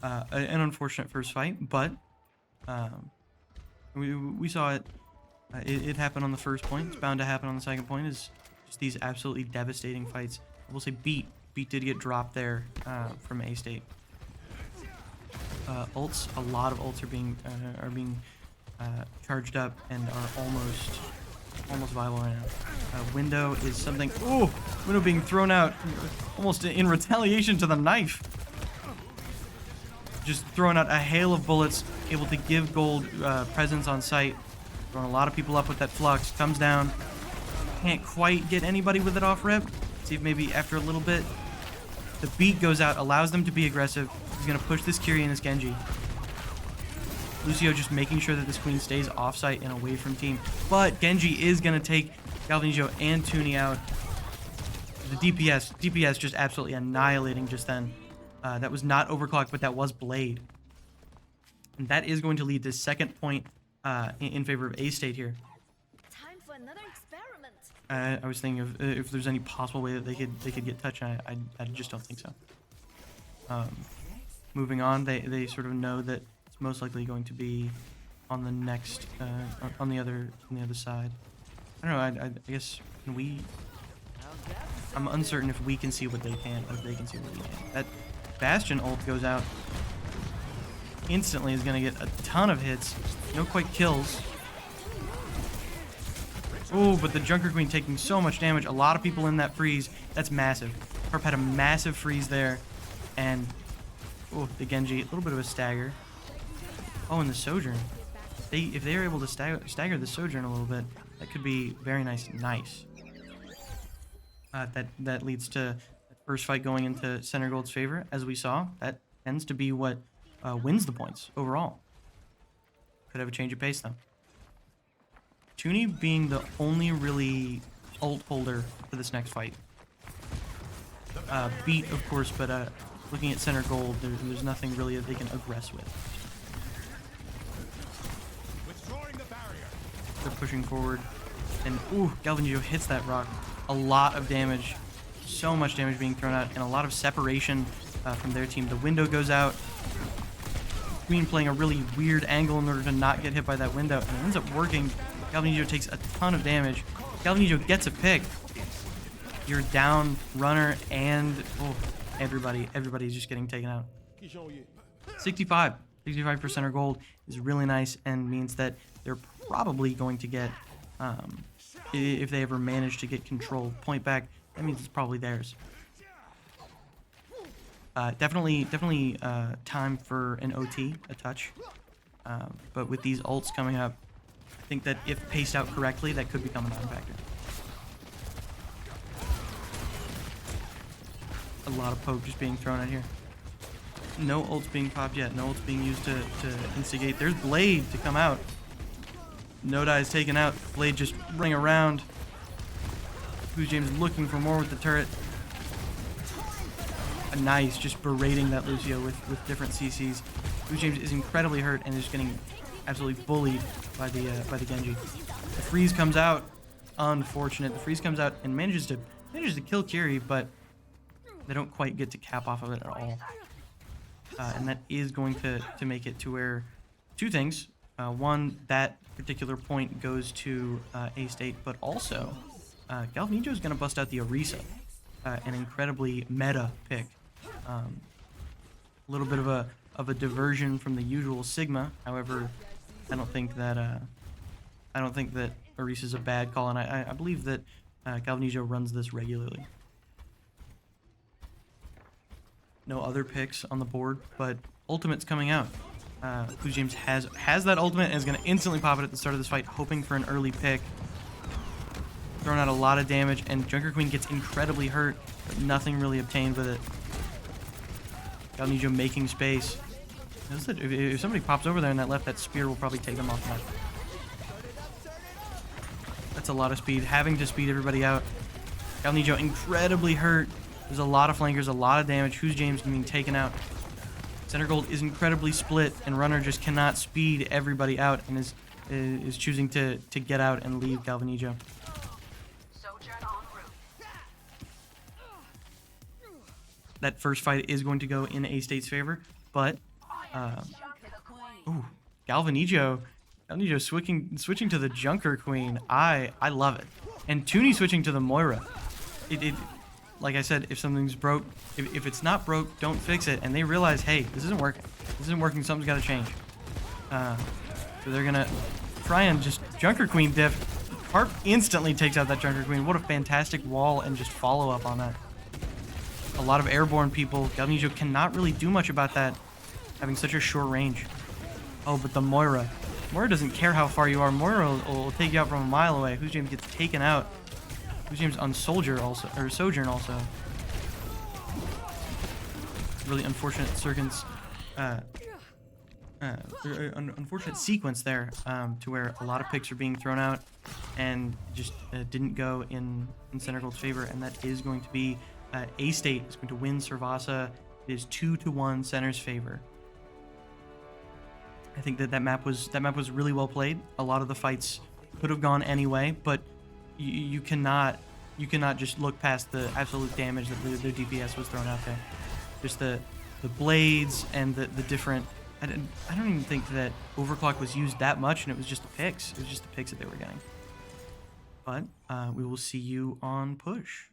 an unfortunate first fight, but we saw it. It happened on the first point. It's bound to happen on the second point. Is just these absolutely devastating fights. I will say Beat did get dropped there from A State. Ults, a lot of ults are being charged up and are almost viable right now. Window is something. Oh, Window being thrown out almost in retaliation to the knife. Just throwing out a hail of bullets, able to give Gold presence on site. Throwing a lot of people up with that flux. Comes down. Can't quite get anybody with it off rip. See if maybe after a little bit, the Beat goes out, allows them to be aggressive. He's going to push this Kiri and this Genji. Lucio just making sure that this Queen stays off-site and away from team. But Genji is going to take Galvanizio and Toonie out. The DPS just absolutely annihilating just then. That was not overclock, but that was Blade. And that is going to lead to second point in favor of A-State here. Time for another experiment. I was thinking of if there's any possible way that they could get touched. I just don't think so. Moving on, they sort of know that it's most likely going to be on the next on the other side. I don't know. I guess can we? I'm uncertain if we can see what they can, or if they can see what we can. That Bastion ult goes out instantly, is going to get a ton of hits. No quite kills. Oh, but the Junker Queen taking so much damage. A lot of people in that freeze. That's massive. Harp had a massive freeze there. And, oh, the Genji, a little bit of a stagger. Oh, and the Sojourn. If they are able to stagger the Sojourn a little bit, that could be very nice. That leads to the first fight going into Center Gold's favor. As we saw, that tends to be what wins the points overall. Could have a change of pace, though. Toonie being the only really ult holder for this next fight. Beat, of course, but looking at Center Gold, there's nothing really that they can aggress with. They're pushing forward. And, ooh, Galvanizio hits that rock. A lot of damage. So much damage being thrown out, and a lot of separation from their team. The window goes out. Queen playing a really weird angle in order to not get hit by that window, and it ends up working. Galvanizio takes a ton of damage. Galvanizio gets a pick. You're down runner, and oh, everybody's just getting taken out. 65% gold is really nice, and means that they're probably going to get, if they ever manage to get control point back, that means it's probably theirs. Definitely time for an OT, a touch. But with these ults coming up, I think that if paced out correctly, that could become a non-factor. A lot of poke just being thrown out here. No ults being popped yet. No ults being used to instigate. There's Blade to come out. No die is taken out. Blade just running around. Who's James looking for more with the turret. Nice, just berating that Lucio with different CCs. Who's James is incredibly hurt and is getting absolutely bullied by the Genji. The freeze comes out. Unfortunate. The freeze comes out and manages to kill Kiri, but they don't quite get to cap off of it at all. And that is going to make it to where two things. One, that particular point goes to A-State, but also Galvanizio is going to bust out the Orisa, an incredibly meta pick. A little bit of a diversion from the usual Sigma. However, I don't think that Orisa is a bad call, and I believe that Galvanizio runs this regularly. No other picks on the board, but ultimate's coming out. Who's James has that ultimate and is going to instantly pop it at the start of this fight, hoping for an early pick. Throwing out a lot of damage, and Junker Queen gets incredibly hurt, but nothing really obtained with it. Galvanizio making space. If somebody pops over there and that spear will probably take them off the map. That's a lot of speed, having to speed everybody out. Galvanizio incredibly hurt. There's a lot of flankers, a lot of damage. Who's James being taken out? Center Gold is incredibly split, and Runner just cannot speed everybody out, and is choosing to get out and leave Galvanizio. That first fight is going to go in A-State's favor, but Ooh, Galvanijo switching to the Junker Queen. I love it. And Toonie switching to the Moira. Like I said, if something's broke, if it's not broke, don't fix it. And they realize, hey, this isn't working. This isn't working. Something's got to change. So they're gonna try and just Junker Queen diff. Harp instantly takes out that Junker Queen. What a fantastic wall and just follow up on that. A lot of airborne people. Galvanijo cannot really do much about that, having such a short range. Oh, but the Moira. Moira doesn't care how far you are. Moira will take you out from a mile away. Who's James gets taken out. Who's James on Soldier also, or Sojourn also. Really unfortunate unfortunate sequence there, to where a lot of picks are being thrown out and just didn't go in Center Gold's favor, and that is going to be A-State is going to win Servasa. It is 2-1 Center's favor. I think that map was really well played. A lot of the fights could have gone anyway, but you cannot just look past the absolute damage that the DPS was thrown out there. Just the blades and the different. I don't even think that overclock was used that much, and it was just the picks. It was just the picks that they were getting. But we will see you on push.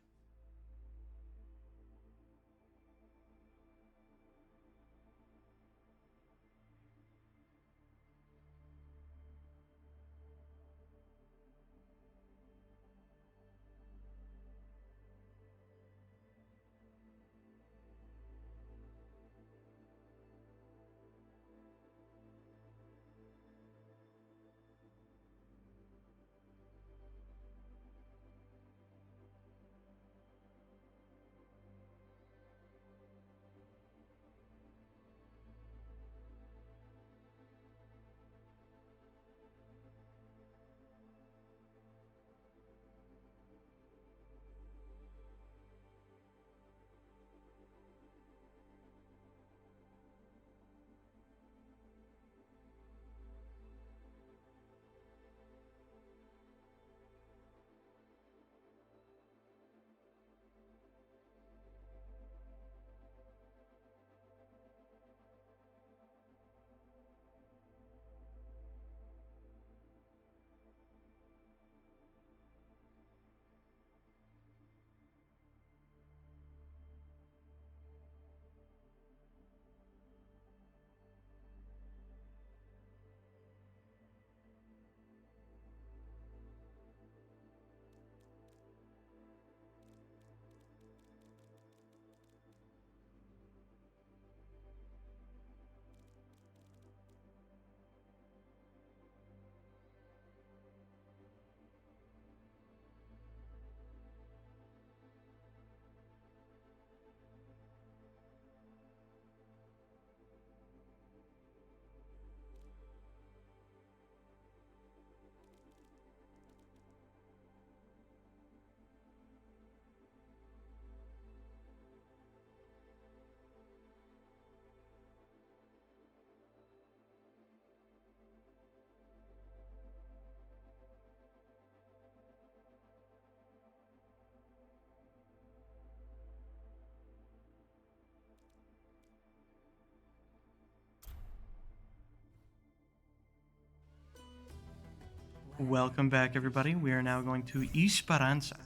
Welcome back, everybody. We are now going to Esperanza.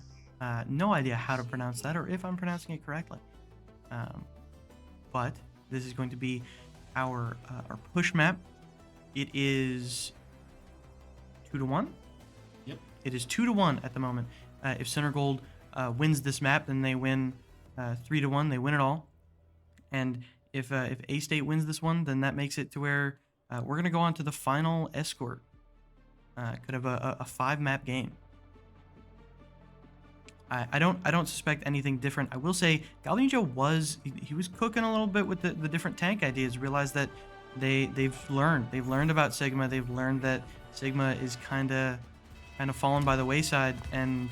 No idea how to pronounce that or if I'm pronouncing it correctly. But this is going to be our push map. It is 2-1. Yep. It is 2-1 at the moment. If Center Gold wins this map, then they win 3-1. They win it all. And if A-State wins this one, then that makes it to where we're gonna go on to the final escort. Could have a 5-map game. I don't suspect anything different. I will say Galvanijo was cooking a little bit with the different tank ideas. Realized that they've learned about Sigma. They've learned that Sigma is kind of fallen by the wayside, and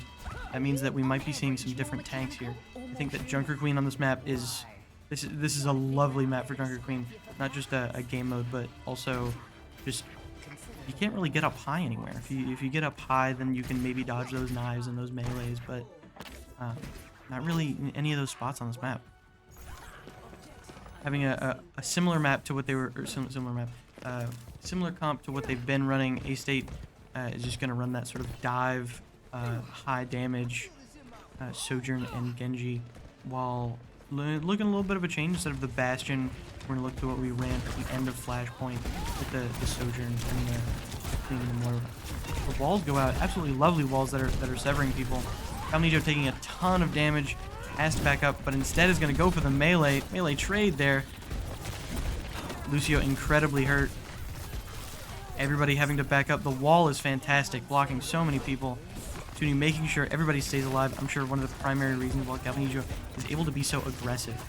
that means that we might be seeing some different tanks here. I think that Junker Queen on this map is this is a lovely map for Junker Queen. Not just a game mode, but also just. You can't really get up high anywhere. If you get up high, then you can maybe dodge those knives and those melees, but not really in any of those spots on this map. having a similar map to what they were, or similar map, similar comp to what they've been running. A-State is just going to run that sort of dive, high damage, Sojourn and Genji, while looking a little bit of a change. Instead of the Bastion, we're going to look to what we ran at the end of Flashpoint with the Sojourn and the Queen and the Moira. The walls go out, absolutely lovely walls that are severing people. Calnijo taking a ton of damage, has to back up, but instead is going to go for the melee trade there. Lucio incredibly hurt. Everybody having to back up. The wall is fantastic, blocking so many people. Tuni making sure everybody stays alive. I'm sure one of the primary reasons why Calnijo is able to be so aggressive.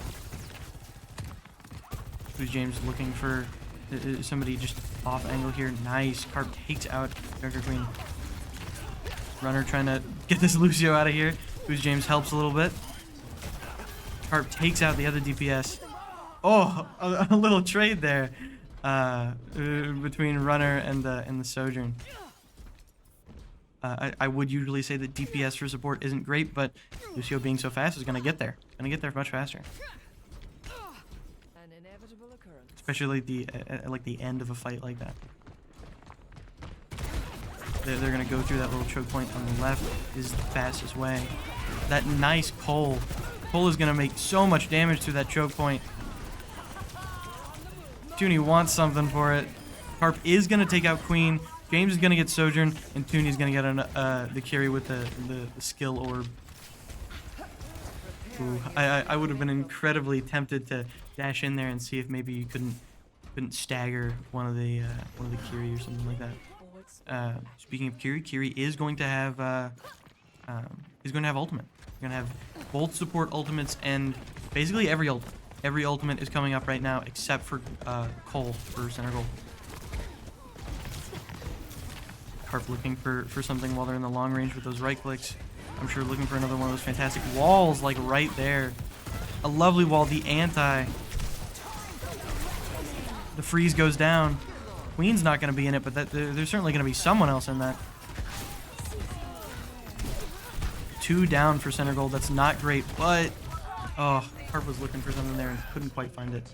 Who's James looking for somebody just off angle here. Nice. Carp takes out Darker Queen. Runner trying to get this Lucio out of here. Who's James helps a little bit. Carp takes out the other DPS. Oh, a little trade there between Runner and the Sojourn. I would usually say that DPS for support isn't great, but Lucio being so fast is going to get there. Going to get there much faster. An inevitable occurrence. Especially at like the end of a fight like that. They're going to go through that little choke point on the left is the fastest way. That nice Cole. Cole is going to make so much damage through that choke point. Tuni wants something for it. Carp is going to take out Queen. James is going to get Sojourn, and Tuni is going to get the carry with the skill orb. Ooh, I would have been incredibly tempted to dash in there and see if maybe you couldn't stagger one of the Kiri or something like that. Speaking of Kiri, Kiri is going to have ultimate. He's going to have both support ultimates and basically every ultimate. Every ultimate is coming up right now except for Cole for center gold. Carp looking for something while they're in the long range with those right clicks. I'm sure looking for another one of those fantastic walls like right there. A lovely wall. The anti. The freeze goes down. Queen's not going to be in it, but there's certainly going to be someone else in that. 2 down for center gold. That's not great, but oh, Carp was looking for something there and couldn't quite find it.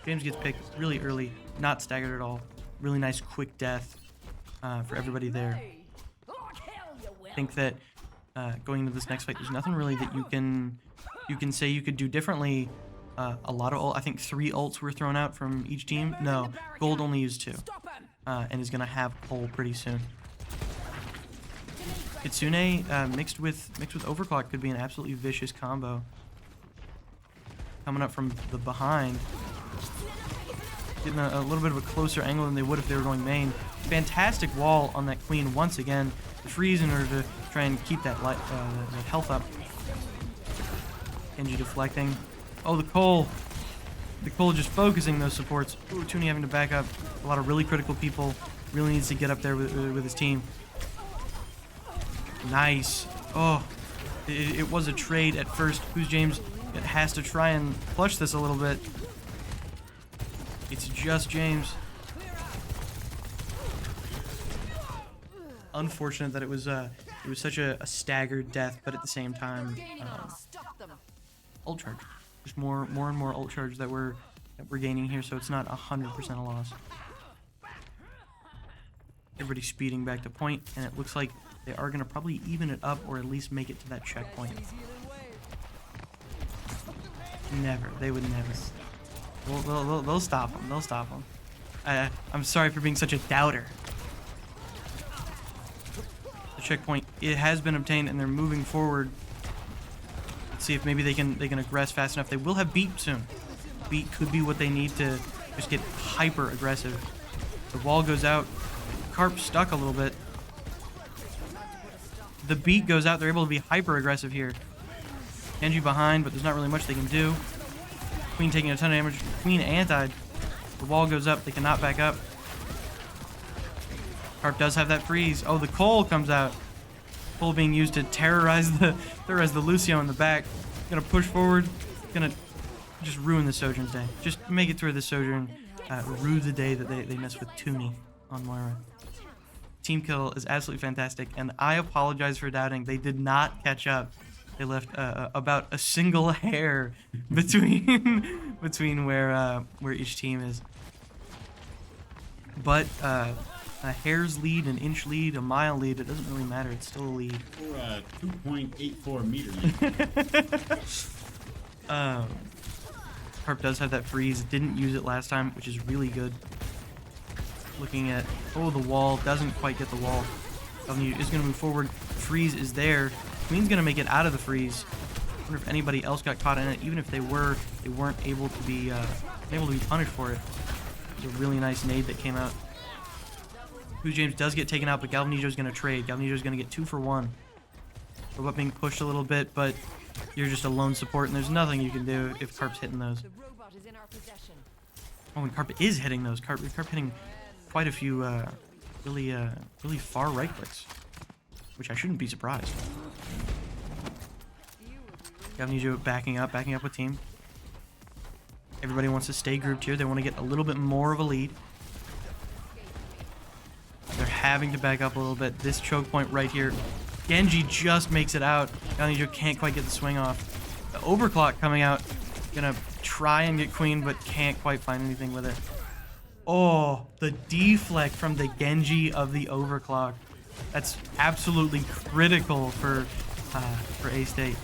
James gets picked really early, not staggered at all. Really nice quick death for everybody there. I think that going into this next fight, there's nothing really that you can say you could do differently. A lot of I think 3 ults were thrown out from each team. No, Gold only used 2, and is gonna have Cole pretty soon. Kitsune mixed with Overclock could be an absolutely vicious combo. Coming up from the behind. Getting a little bit of a closer angle than they would if they were going main. Fantastic wall on that Queen once again. The freeze in order to try and keep that health up. Genji deflecting. Oh, the Cole. The Cole just focusing those supports. Ooh, Tuni having to back up. A lot of really critical people. Really needs to get up there with his team. Nice. Oh, it was a trade at first. Who's James has to try and clutch this a little bit. It's just James. Unfortunate that it was such a staggered death, but at the same time, ult charge. There's more and more ult charge that we're gaining here, so it's not 100% a loss. Everybody's speeding back to point, and it looks like they are gonna probably even it up or at least make it to that checkpoint. Never. They would never. They'll stop them. They'll stop them. I'm sorry for being such a doubter. The checkpoint, it has been obtained, and they're moving forward. Let's see if maybe they can aggress fast enough. They will have beat soon. Beat could be what they need to just get hyper aggressive. The wall goes out. Carp stuck a little bit. The beat goes out. They're able to be hyper aggressive here. Genji behind, but there's not really much they can do. Queen taking a ton of damage. Queen anti. The wall goes up. They cannot back up. Carp does have that freeze. Oh, the Cole comes out. Cole being used to terrorize the Lucio in the back. Gonna push forward. Gonna just ruin the Sojourn's day. Just make it through the Sojourn. Rue the day that they mess with Tuni on Moira. Team kill is absolutely fantastic, and I apologize for doubting. They did not catch up. They left about a single hair between between where each team is. But a hair's lead, an inch lead, a mile lead, it doesn't really matter. It's still a lead. Or a 2.84 meter lead. Carp does have that freeze. Didn't use it last time, which is really good. Looking at, oh, the wall. Doesn't quite get the wall. Galvanese is going to move forward. Freeze is there. Queen's going to make it out of the freeze. I wonder if anybody else got caught in it. Even if they were, they weren't able to be punished for it. It was a really nice nade that came out. Who James does get taken out, but Galvanijo's going to trade. Galvanijo's going to get 2 for 1. Robot being pushed a little bit, but you're just a lone support, and there's nothing you can do if Carp's hitting those. Oh, and Carp is hitting those. Carp hitting quite a few really far right clicks, which I shouldn't be surprised. Galvanijo backing up with team. Everybody wants to stay grouped here. They want to get a little bit more of a lead. They're having to back up a little bit. This choke point right here, Genji just makes it out. Galvanijo can't quite get the swing off. The overclock coming out. Gonna try and get Queen, but can't quite find anything with it. Oh, the deflect from the Genji of the overclock. That's absolutely critical for A-State.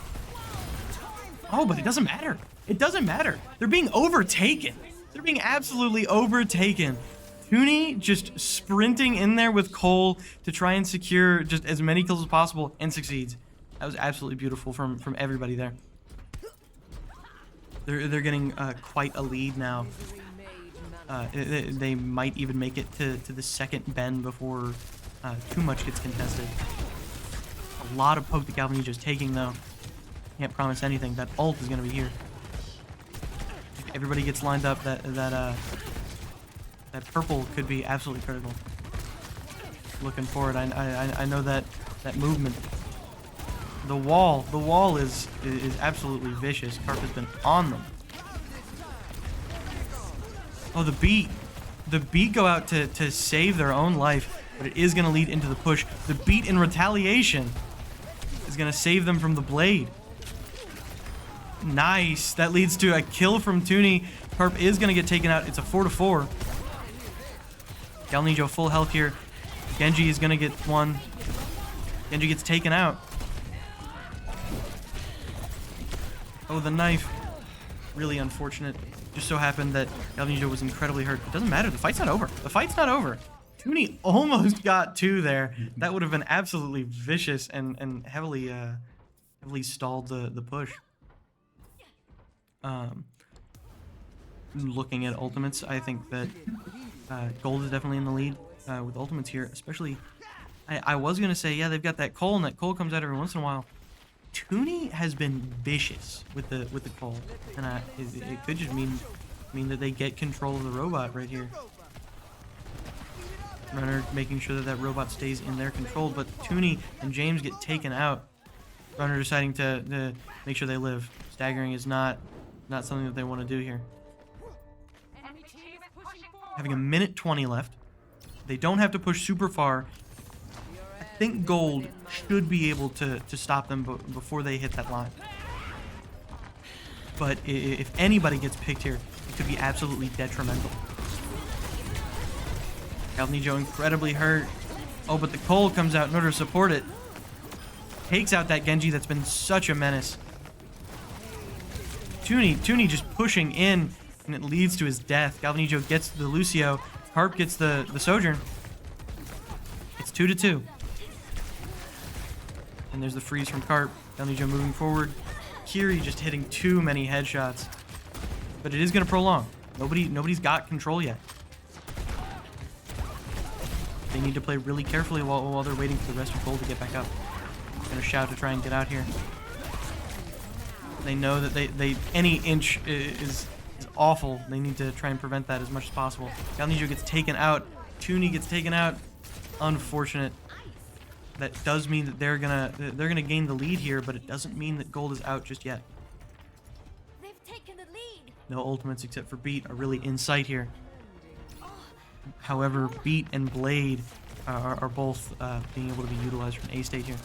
Oh, but it doesn't matter. It doesn't matter. They're being overtaken. They're being absolutely overtaken. Tooney just sprinting in there with Cole to try and secure just as many kills as possible and succeeds. That was absolutely beautiful from everybody there. They're getting quite a lead now. They might even make it to the second bend before too much gets contested. A lot of poke that Galvanijo is taking though. Can't promise anything. That ult is going to be here. If everybody gets lined up, that purple could be absolutely critical. Looking forward, I know that movement. The wall is absolutely vicious. Carp has been on them. Oh, the beat go out to save their own life, but it is going to lead into the push. The beat in retaliation is going to save them from the blade. Nice. That leads to a kill from Tooney. Carp is going to get taken out. It's a 4-4. Galvanijo full health here. Genji is going to get one. Genji gets taken out. Oh, the knife. Really unfortunate. Just so happened that Galvanijo was incredibly hurt. It doesn't matter. The fight's not over. The fight's not over. Tooney almost got 2 there. That would have been absolutely vicious and heavily stalled the push. Looking at ultimates, I think that Gold is definitely in the lead with ultimates here. Especially, I was gonna say, yeah, they've got that Cole, and that Cole comes out every once in a while. Tooney has been vicious with the Cole, and it could just mean that they get control of the robot right here. Runner making sure that robot stays in their control, but Tooney and James get taken out. Runner deciding to make sure they live. Staggering is not something that they want to do here. Having a minute 20 left. They don't have to push super far. I think Gold should be able to stop them before they hit that line. But if anybody gets picked here, it could be absolutely detrimental. Galvanijo incredibly hurt. Oh, but the Cole comes out in order to support it. Takes out that Genji that's been such a menace. Tooney just pushing in, and it leads to his death. Galvanijo gets the Lucio. Carp gets the Sojourn. It's 2-2. And there's the freeze from Carp. Galvanijo moving forward. Kiri just hitting too many headshots. But it is going to prolong. Nobody's got control yet. They need to play really carefully while they're waiting for the rest of Gold to get back up. Gonna shout to try and get out here. They know that they any inch is awful. They need to try and prevent that as much as possible. Galvanijo gets taken out. Tooney gets taken out. Unfortunate. That does mean that they're gonna gain the lead here, but it doesn't mean that Gold is out just yet. They've taken the lead. No ultimates except for Beat are really in sight here. However, Beat and Blade are both being able to be utilized from A-State here.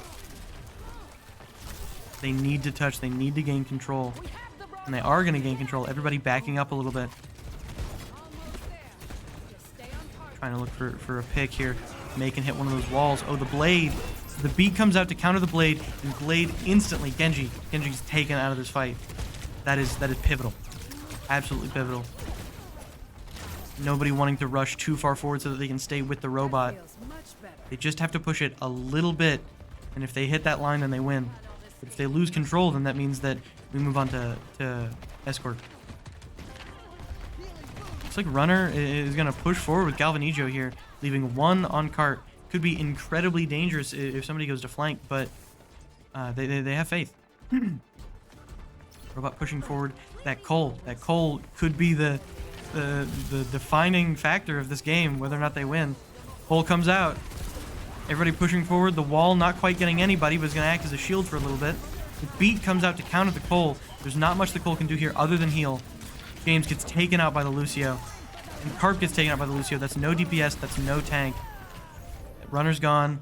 They need to touch. They need to gain control. And they are going to gain control. Everybody backing up a little bit. Trying to look for a pick here. May can hit one of those walls. Oh, the blade. The beat comes out to counter the blade, and Glade instantly, Genji's taken out of this fight. That is pivotal. Absolutely pivotal. Nobody wanting to rush too far forward so that they can stay with the robot. They just have to push it a little bit, and if they hit that line, then they win. But if they lose control, then that means that we move on to Escort. Looks like Runner is going to push forward with Galvanijo here, leaving one on cart. Could be incredibly dangerous if somebody goes to flank, but they have faith. Robot pushing forward. That Cole could be the defining factor of this game, whether or not they win. Cole comes out. Everybody pushing forward. The wall not quite getting anybody, but is going to act as a shield for a little bit. The beat comes out to counter the Cole. There's not much the Cole can do here other than heal. James gets taken out by the Lucio. And Carp gets taken out by the Lucio. That's no DPS. That's no tank. Runner's gone.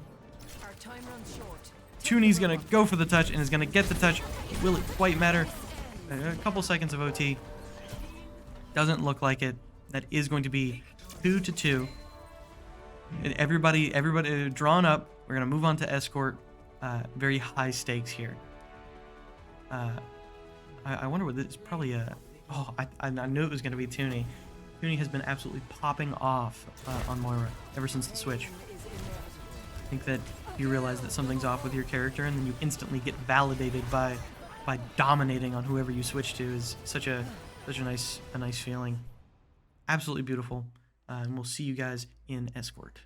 Tooney's going to go for the touch and is going to get the touch. Will it quite matter? A couple seconds of OT. Doesn't look like it. That is going to be 2-2. Everybody drawn up. We're going to move on to Escort. Very high stakes here. I wonder what this is. Probably a... Oh, I knew it was going to be Tooney. Tooney has been absolutely popping off on Moira ever since the switch. I think that you realize that something's off with your character, and then you instantly get validated by dominating on whoever you switch to is such a nice feeling. Absolutely beautiful. And we'll see you guys in Escort.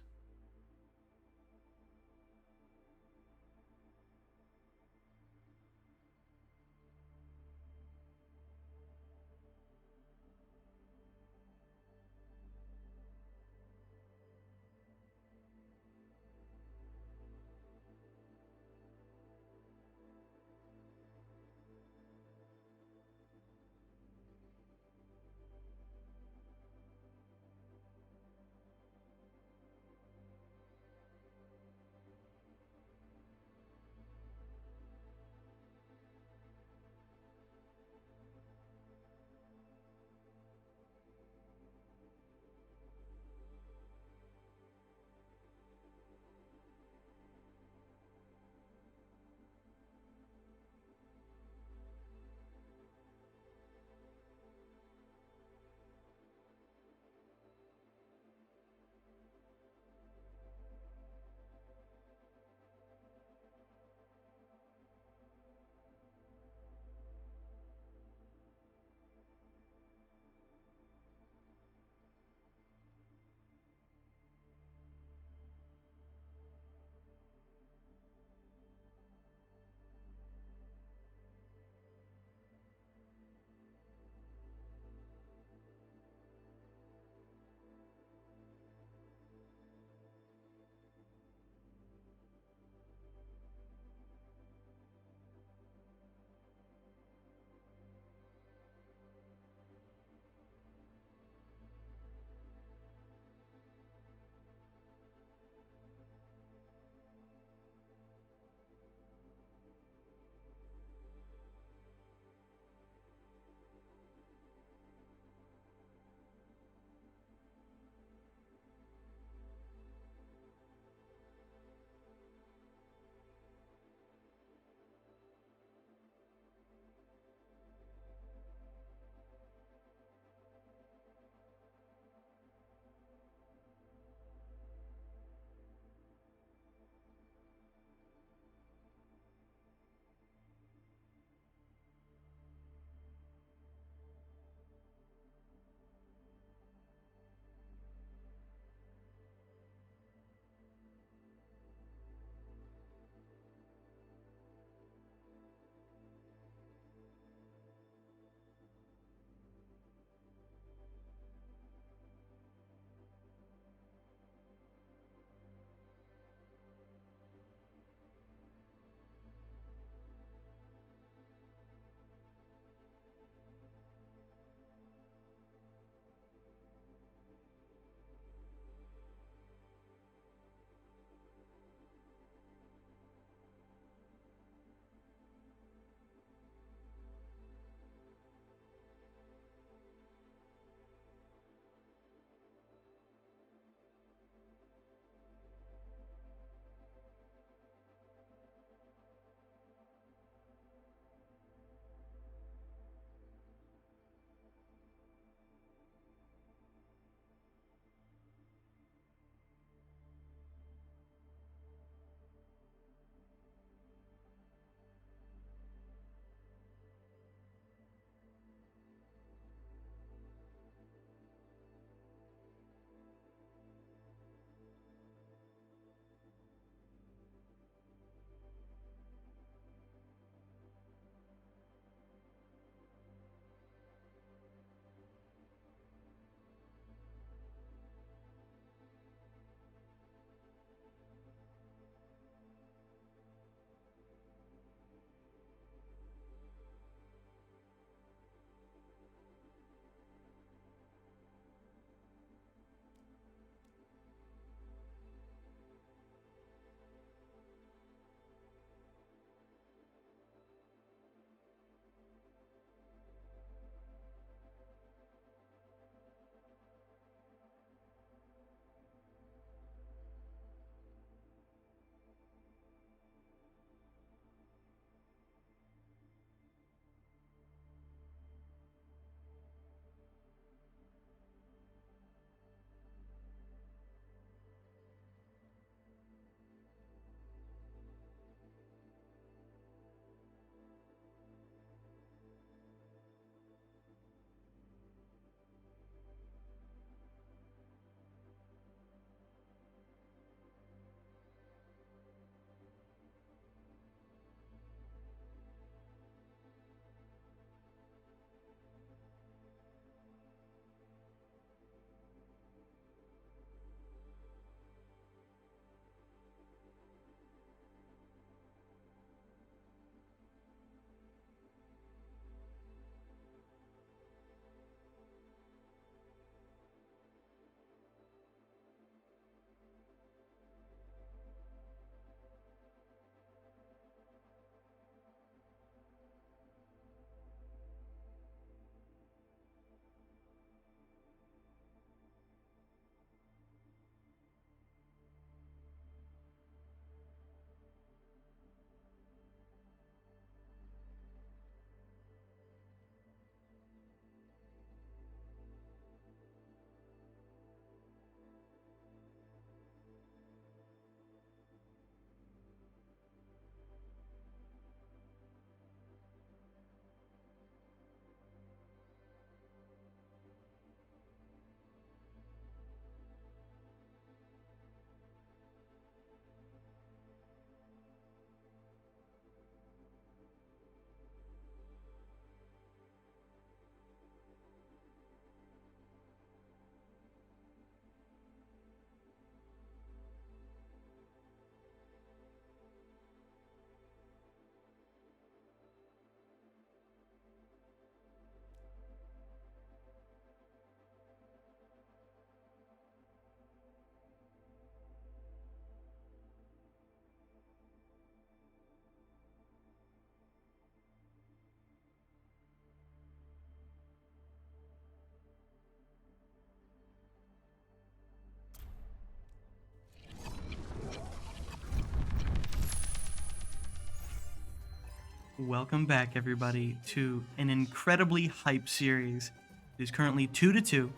Welcome back, everybody, to an incredibly hype series. It is currently 2-2.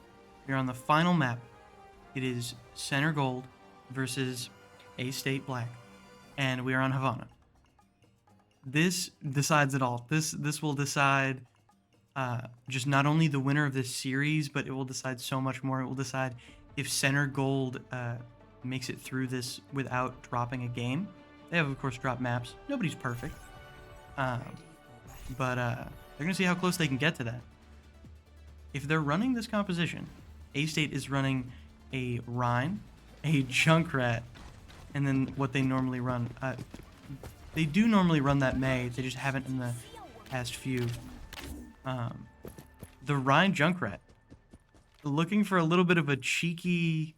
We're on the final map. It is Center Gold versus A-State Black, and we are on Havana. This decides it all. This will decide just not only the winner of this series, but it will decide so much more. It will decide if Center Gold makes it through this without dropping a game. They have, of course, dropped maps. Nobody's perfect. But they're going to see how close they can get to that. If they're running this composition, A-State is running a Rhine, a Junkrat, and then what they normally run. They do normally run that May, they just haven't in the past few. The Rhine Junkrat, looking for a little bit of a cheeky...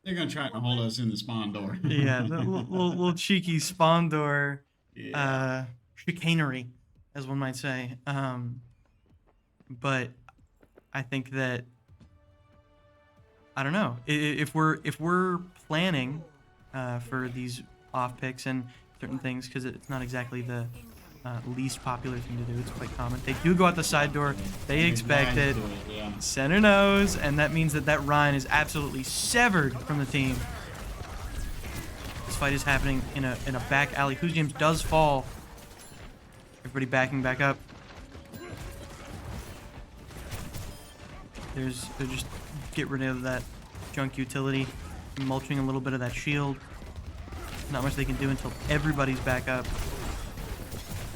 They're going to try to hold us in the spawn door. Yeah, the little cheeky spawn door. Yeah. Chicanery, as one might say. But I think that, I don't know, if we're planning for these off picks and certain things, because it's not exactly the least popular thing to do, it's quite common. They do go out the side door. They expect it. Yeah. Center knows, and that means that Rhine is absolutely severed from the team. This fight is happening in a back alley. Who's James does fall. Everybody backing back up. They're just get rid of that junk utility, mulching a little bit of that shield. Not much they can do until everybody's back up.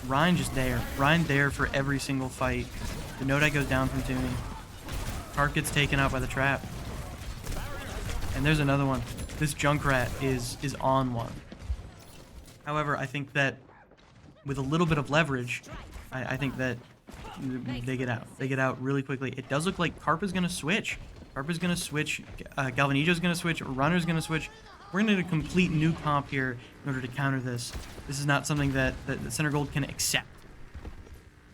Rhine just there. Rhine there for every single fight. The no-die goes down from Tooney. Cart gets taken out by the trap. And there's another one. This Junkrat is on one. However, I think that with a little bit of leverage, I think that they get out. They get out really quickly. It does look like Carp is going to switch. Carp is going to switch. Galvanijo is going to switch. Runner's going to switch. We're going to need a complete new comp here in order to counter this. This is not something that Center Gold can accept.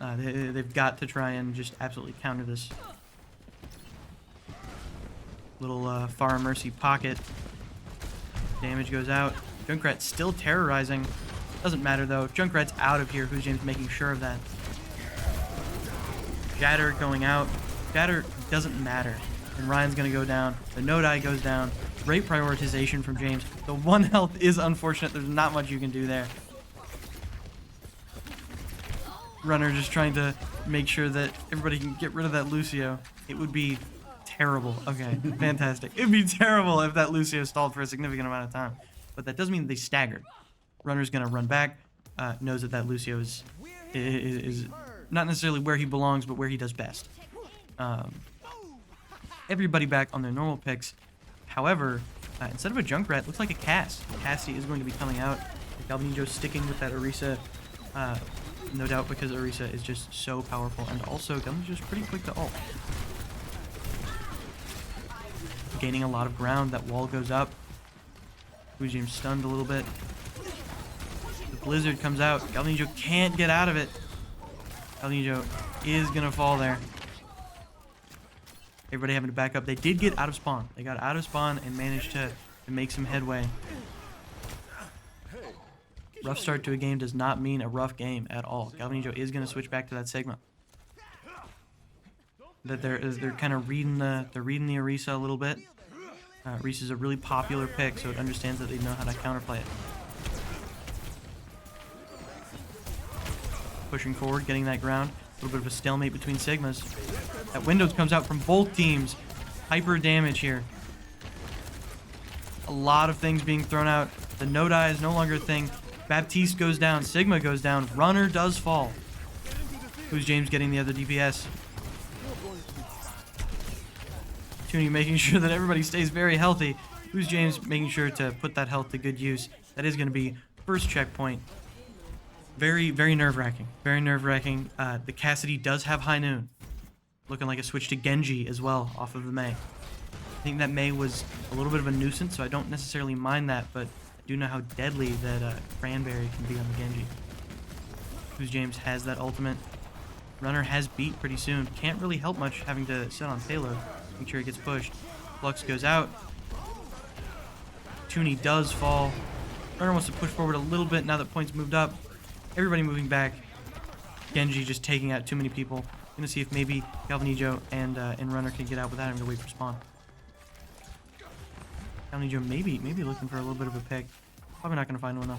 They've got to try and just absolutely counter this. Little Far Mercy pocket. Damage goes out. Junkrat's still terrorizing. Doesn't matter though. Junkrat's out of here. Who's James making sure of that? Shatter going out. Shatter doesn't matter. And Ryan's gonna go down. The no-die goes down. Great prioritization from James. The 1 health is unfortunate. There's not much you can do there. Runner just trying to make sure that everybody can get rid of that Lucio. It would be terrible. Okay, fantastic. It'd be terrible if that Lucio stalled for a significant amount of time. But that doesn't mean they staggered. Runner's gonna run back. Knows that Lucio is not necessarily where he belongs, but where he does best. Everybody back on their normal picks. However, instead of a Junkrat, looks like a Cass. Cassie is going to be coming out. Galvanijo sticking with that Orisa, no doubt because Orisa is just so powerful, and also Galvanijo's pretty quick to ult. Gaining a lot of ground. That wall goes up. James stunned a little bit. The Blizzard comes out. Galvanijo can't get out of it. Galvanijo is gonna fall there. Everybody having to back up. They did get out of spawn. They got out of spawn and managed to make some headway. Rough start to a game does not mean a rough game at all. Galvanijo is gonna switch back to that Sigma. That they're kind of reading the Orisa a little bit. Reese is a really popular pick, so it understands that they know how to counterplay it. Pushing forward, getting that ground. A little bit of a stalemate between Sigmas. That Windows comes out from both teams. Hyper damage here. A lot of things being thrown out. The no-die is no longer a thing. Baptiste goes down. Sigma goes down. Runner does fall. Who's James getting the other DPS? Tooney making sure that everybody stays very healthy. Who's James making sure to put that health to good use. That is going to be first checkpoint. Very, very nerve-wracking. Very nerve-wracking. The Cassidy does have High Noon. Looking like a switch to Genji as well off of the Mei. I think that Mei was a little bit of a nuisance, so I don't necessarily mind that, but I do know how deadly that Cranberry can be on the Genji. Who's James has that ultimate. Runner has beat pretty soon. Can't really help much having to sit on payload. Make sure it gets pushed. Flux goes out. Tooney does fall. Runner wants to push forward a little bit now that points moved up. Everybody moving back. Genji just taking out too many people. Gonna see if maybe Galvanijo and Runner can get out without having to wait for spawn. Galvanijo maybe looking for a little bit of a pick. Probably not gonna find one though.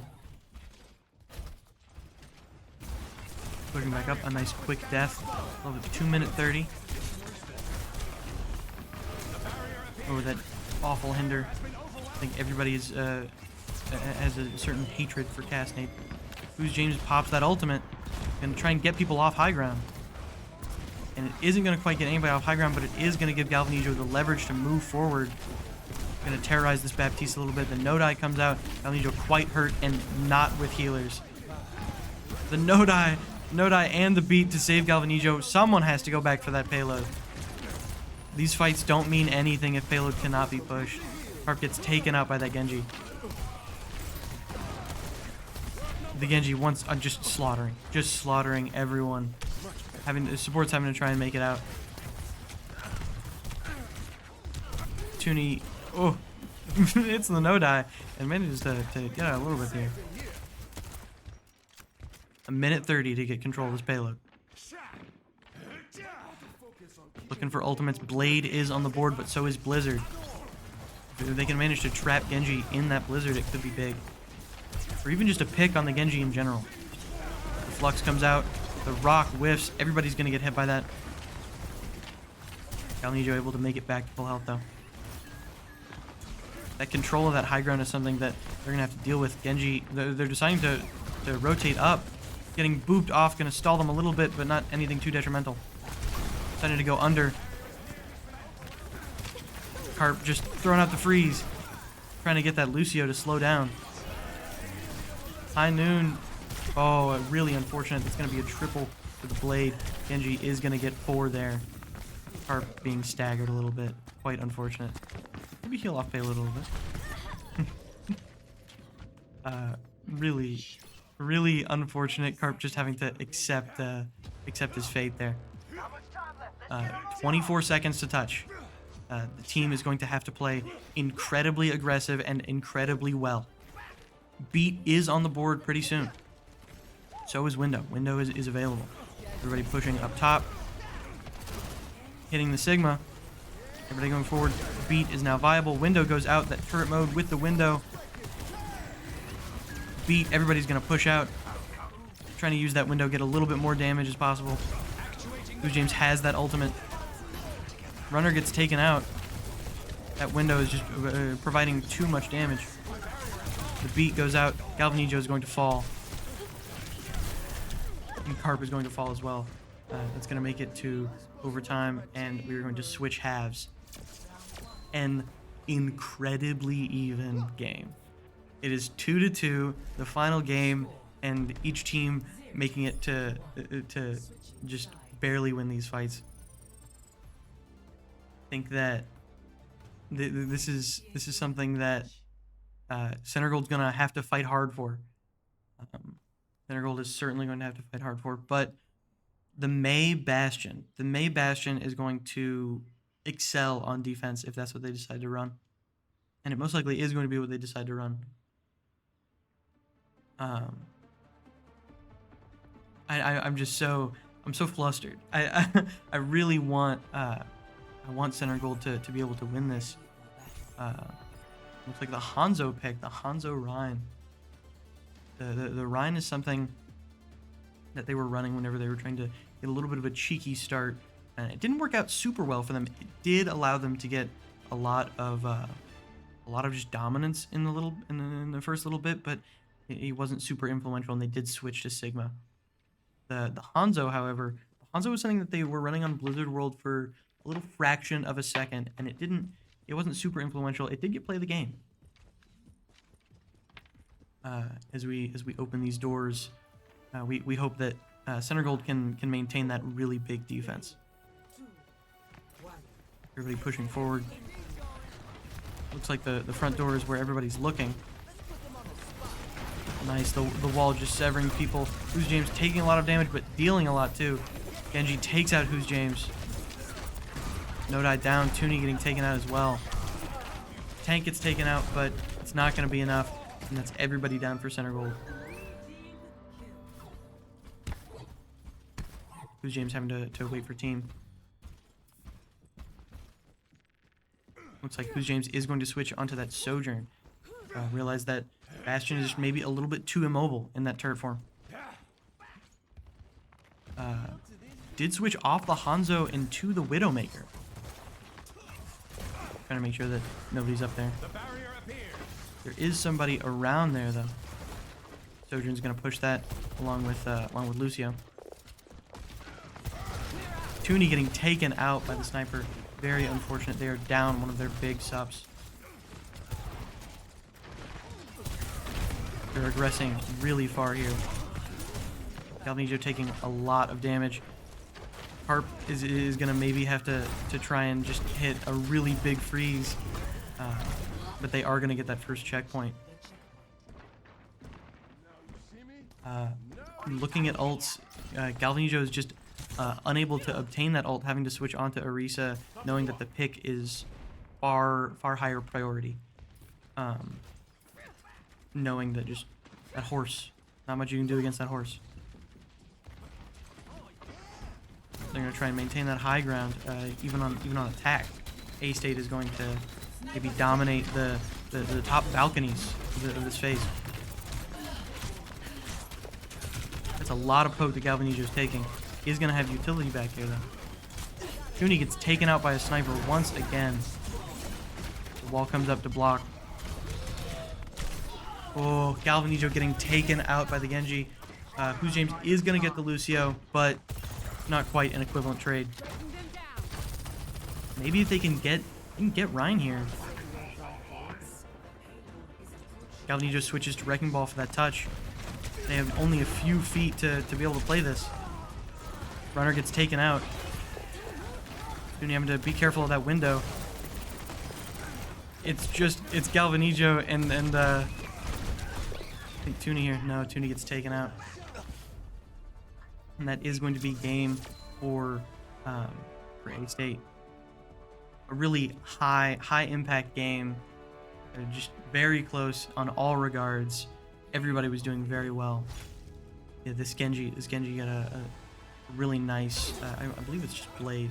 Looking back up, a nice quick death. A little bit 2-minute 30. Over that awful hinder. I think everybody is has a certain hatred for Castnate. Who's James pops that ultimate and try and get people off high ground. And it isn't going to quite get anybody off high ground, but it is going to give Galvanijo the leverage to move forward. Going to terrorize this Baptiste a little bit. The no-die comes out. Galvanijo quite hurt and not with healers. The no-die and the beat to save Galvanijo. Someone has to go back for that payload. These fights don't mean anything if payload cannot be pushed. Harp gets taken out by that Genji. The Genji once just slaughtering everyone. The support's having to try and make it out. Toonie, oh, it's the no-die and manages to get out a little bit there. 1:30 to get control of this payload. Looking for ultimates. Blade is on the board, but so is Blizzard. If they can manage to trap Genji in that Blizzard, it could be big. Or even just a pick on the Genji in general. The Flux comes out. The rock whiffs. Everybody's going to get hit by that. Galvanijo able to make it back to full health, though. That control of that high ground is something that they're going to have to deal with. Genji, they're deciding to rotate up. Getting booped off, going to stall them a little bit, but not anything too detrimental. Decided to go under. Carp just throwing out the freeze. Trying to get that Lucio to slow down. High noon. Oh, really unfortunate. That's going to be a triple for the Blade. Genji is going to get 4 there. Carp being staggered a little bit. Quite unfortunate. Maybe heal off payload a little bit. Really unfortunate. Carp just having to accept his fate there. 24 seconds to touch. The team is going to have to play incredibly aggressive and incredibly well. Beat is on the board pretty soon. So is Window. Window is available. Everybody pushing up top. Hitting the Sigma. Everybody going forward. Beat is now viable. Window goes out. That turret mode with the Window. Beat. Everybody's going to push out. Trying to use that Window, get a little bit more damage as possible. Who's James has that ultimate. Runner gets taken out. That Window is just providing too much damage. The beat goes out. Galvanijo is going to fall. And Carp is going to fall as well. That's going to make it to overtime, and we're going to switch halves. An incredibly even game. It is 2-2, the final game, and each team making it to just barely win these fights. I think that this is something that Center Gold's gonna have to fight hard for. Center Gold is certainly going to have to fight hard for, but the Mei Bastion is going to excel on defense if that's what they decide to run, and it most likely is going to be what they decide to run. I'm so flustered. I really want Center Gold to be able to win this. Looks like the Hanzo pick, the Hanzo Rhine. The Rhine is something that they were running whenever they were trying to get a little bit of a cheeky start, and it didn't work out super well for them. It did allow them to get a lot of just dominance in the first little bit, but it wasn't super influential, and they did switch to Sigma. The Hanzo, however, Hanzo was something that they were running on Blizzard World for a little fraction of a second, and it wasn't super influential. It did get play of the game. As we open these doors, we hope that Center Gold can maintain that really big defense. Everybody pushing forward. Looks like the front door is where everybody's looking. Nice, the wall just severing people. Who's James taking a lot of damage, but dealing a lot too. Genji takes out Who's James. No die down. Toonie getting taken out as well. Tank gets taken out, but it's not going to be enough. And that's everybody down for Center Gold. Who's James having to wait for team. Looks like Who's James is going to switch onto that Sojourn. Realize that Bastion is maybe a little bit too immobile in that turret form. Did switch off the Hanzo into the Widowmaker. Trying to make sure that nobody's up there. There is somebody around there though. Sojourn's gonna push that along with Lucio. Toonie getting taken out by the sniper. Very unfortunate. They are down one of their big subs. They're aggressing really far here. Galvanijo taking a lot of damage. Harp is gonna maybe have to try and just hit a really big freeze, but they are gonna get that first checkpoint. Looking at ults, Galvanijo is just unable to obtain that ult, having to switch onto Orisa, knowing that the pick is far higher priority. Knowing that just that horse, not much you can do against that horse. They're going to try and maintain that high ground, even on attack. A-State is going to maybe dominate the top balconies of this phase. That's a lot of poke that Galvanijo is taking. He's going to have utility back here, though. Toonie gets taken out by a sniper once again. The wall comes up to block. Oh, Galvanijo getting taken out by the Genji. Who's James is going to get the Lucio, but not quite an equivalent trade. Maybe if they can get Rhine here. Galvanijo switches to Wrecking Ball for that touch. They have only a few feet to be able to play this. Runner gets taken out. Toonie having to be careful of that window. It's Galvanijo and I think Toonie here. No, Toonie gets taken out. And that is going to be game for A-State. A really high impact game. Just very close on all regards. Everybody was doing very well. Yeah, this Genji got a really nice, I believe it's just Blade.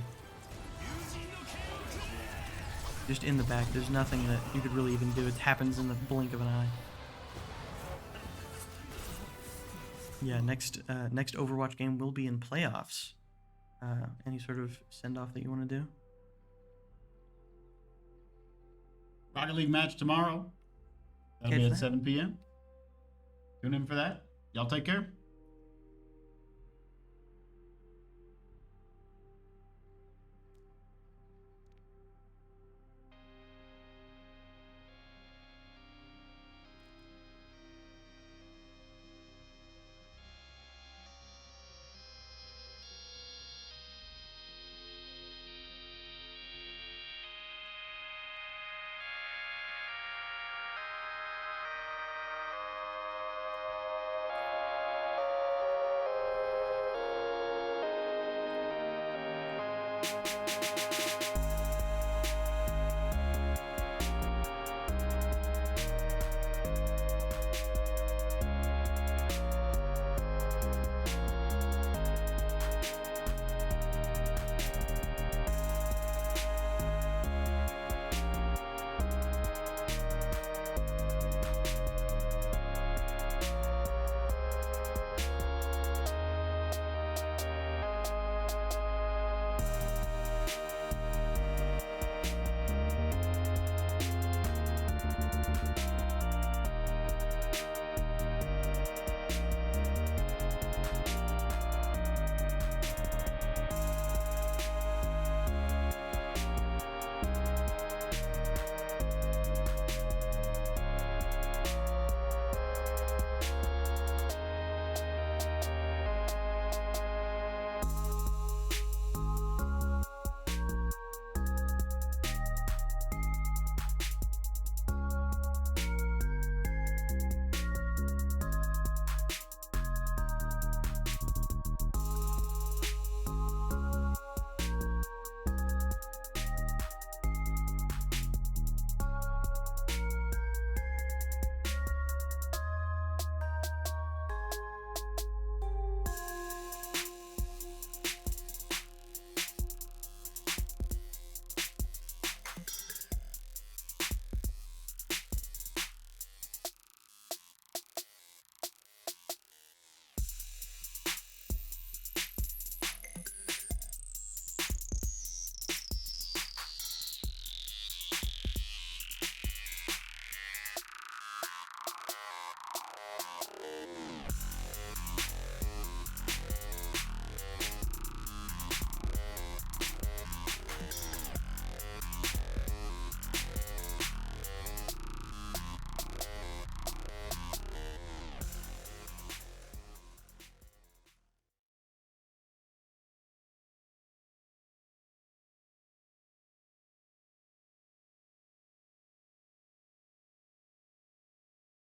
Just in the back. There's nothing that you could really even do. It happens in the blink of an eye. Yeah, next Overwatch game will be in playoffs. Any sort of send-off that you want to do? Rocket League match tomorrow. That'll be Catch at that. 7 p.m. Tune in for that. Y'all take care.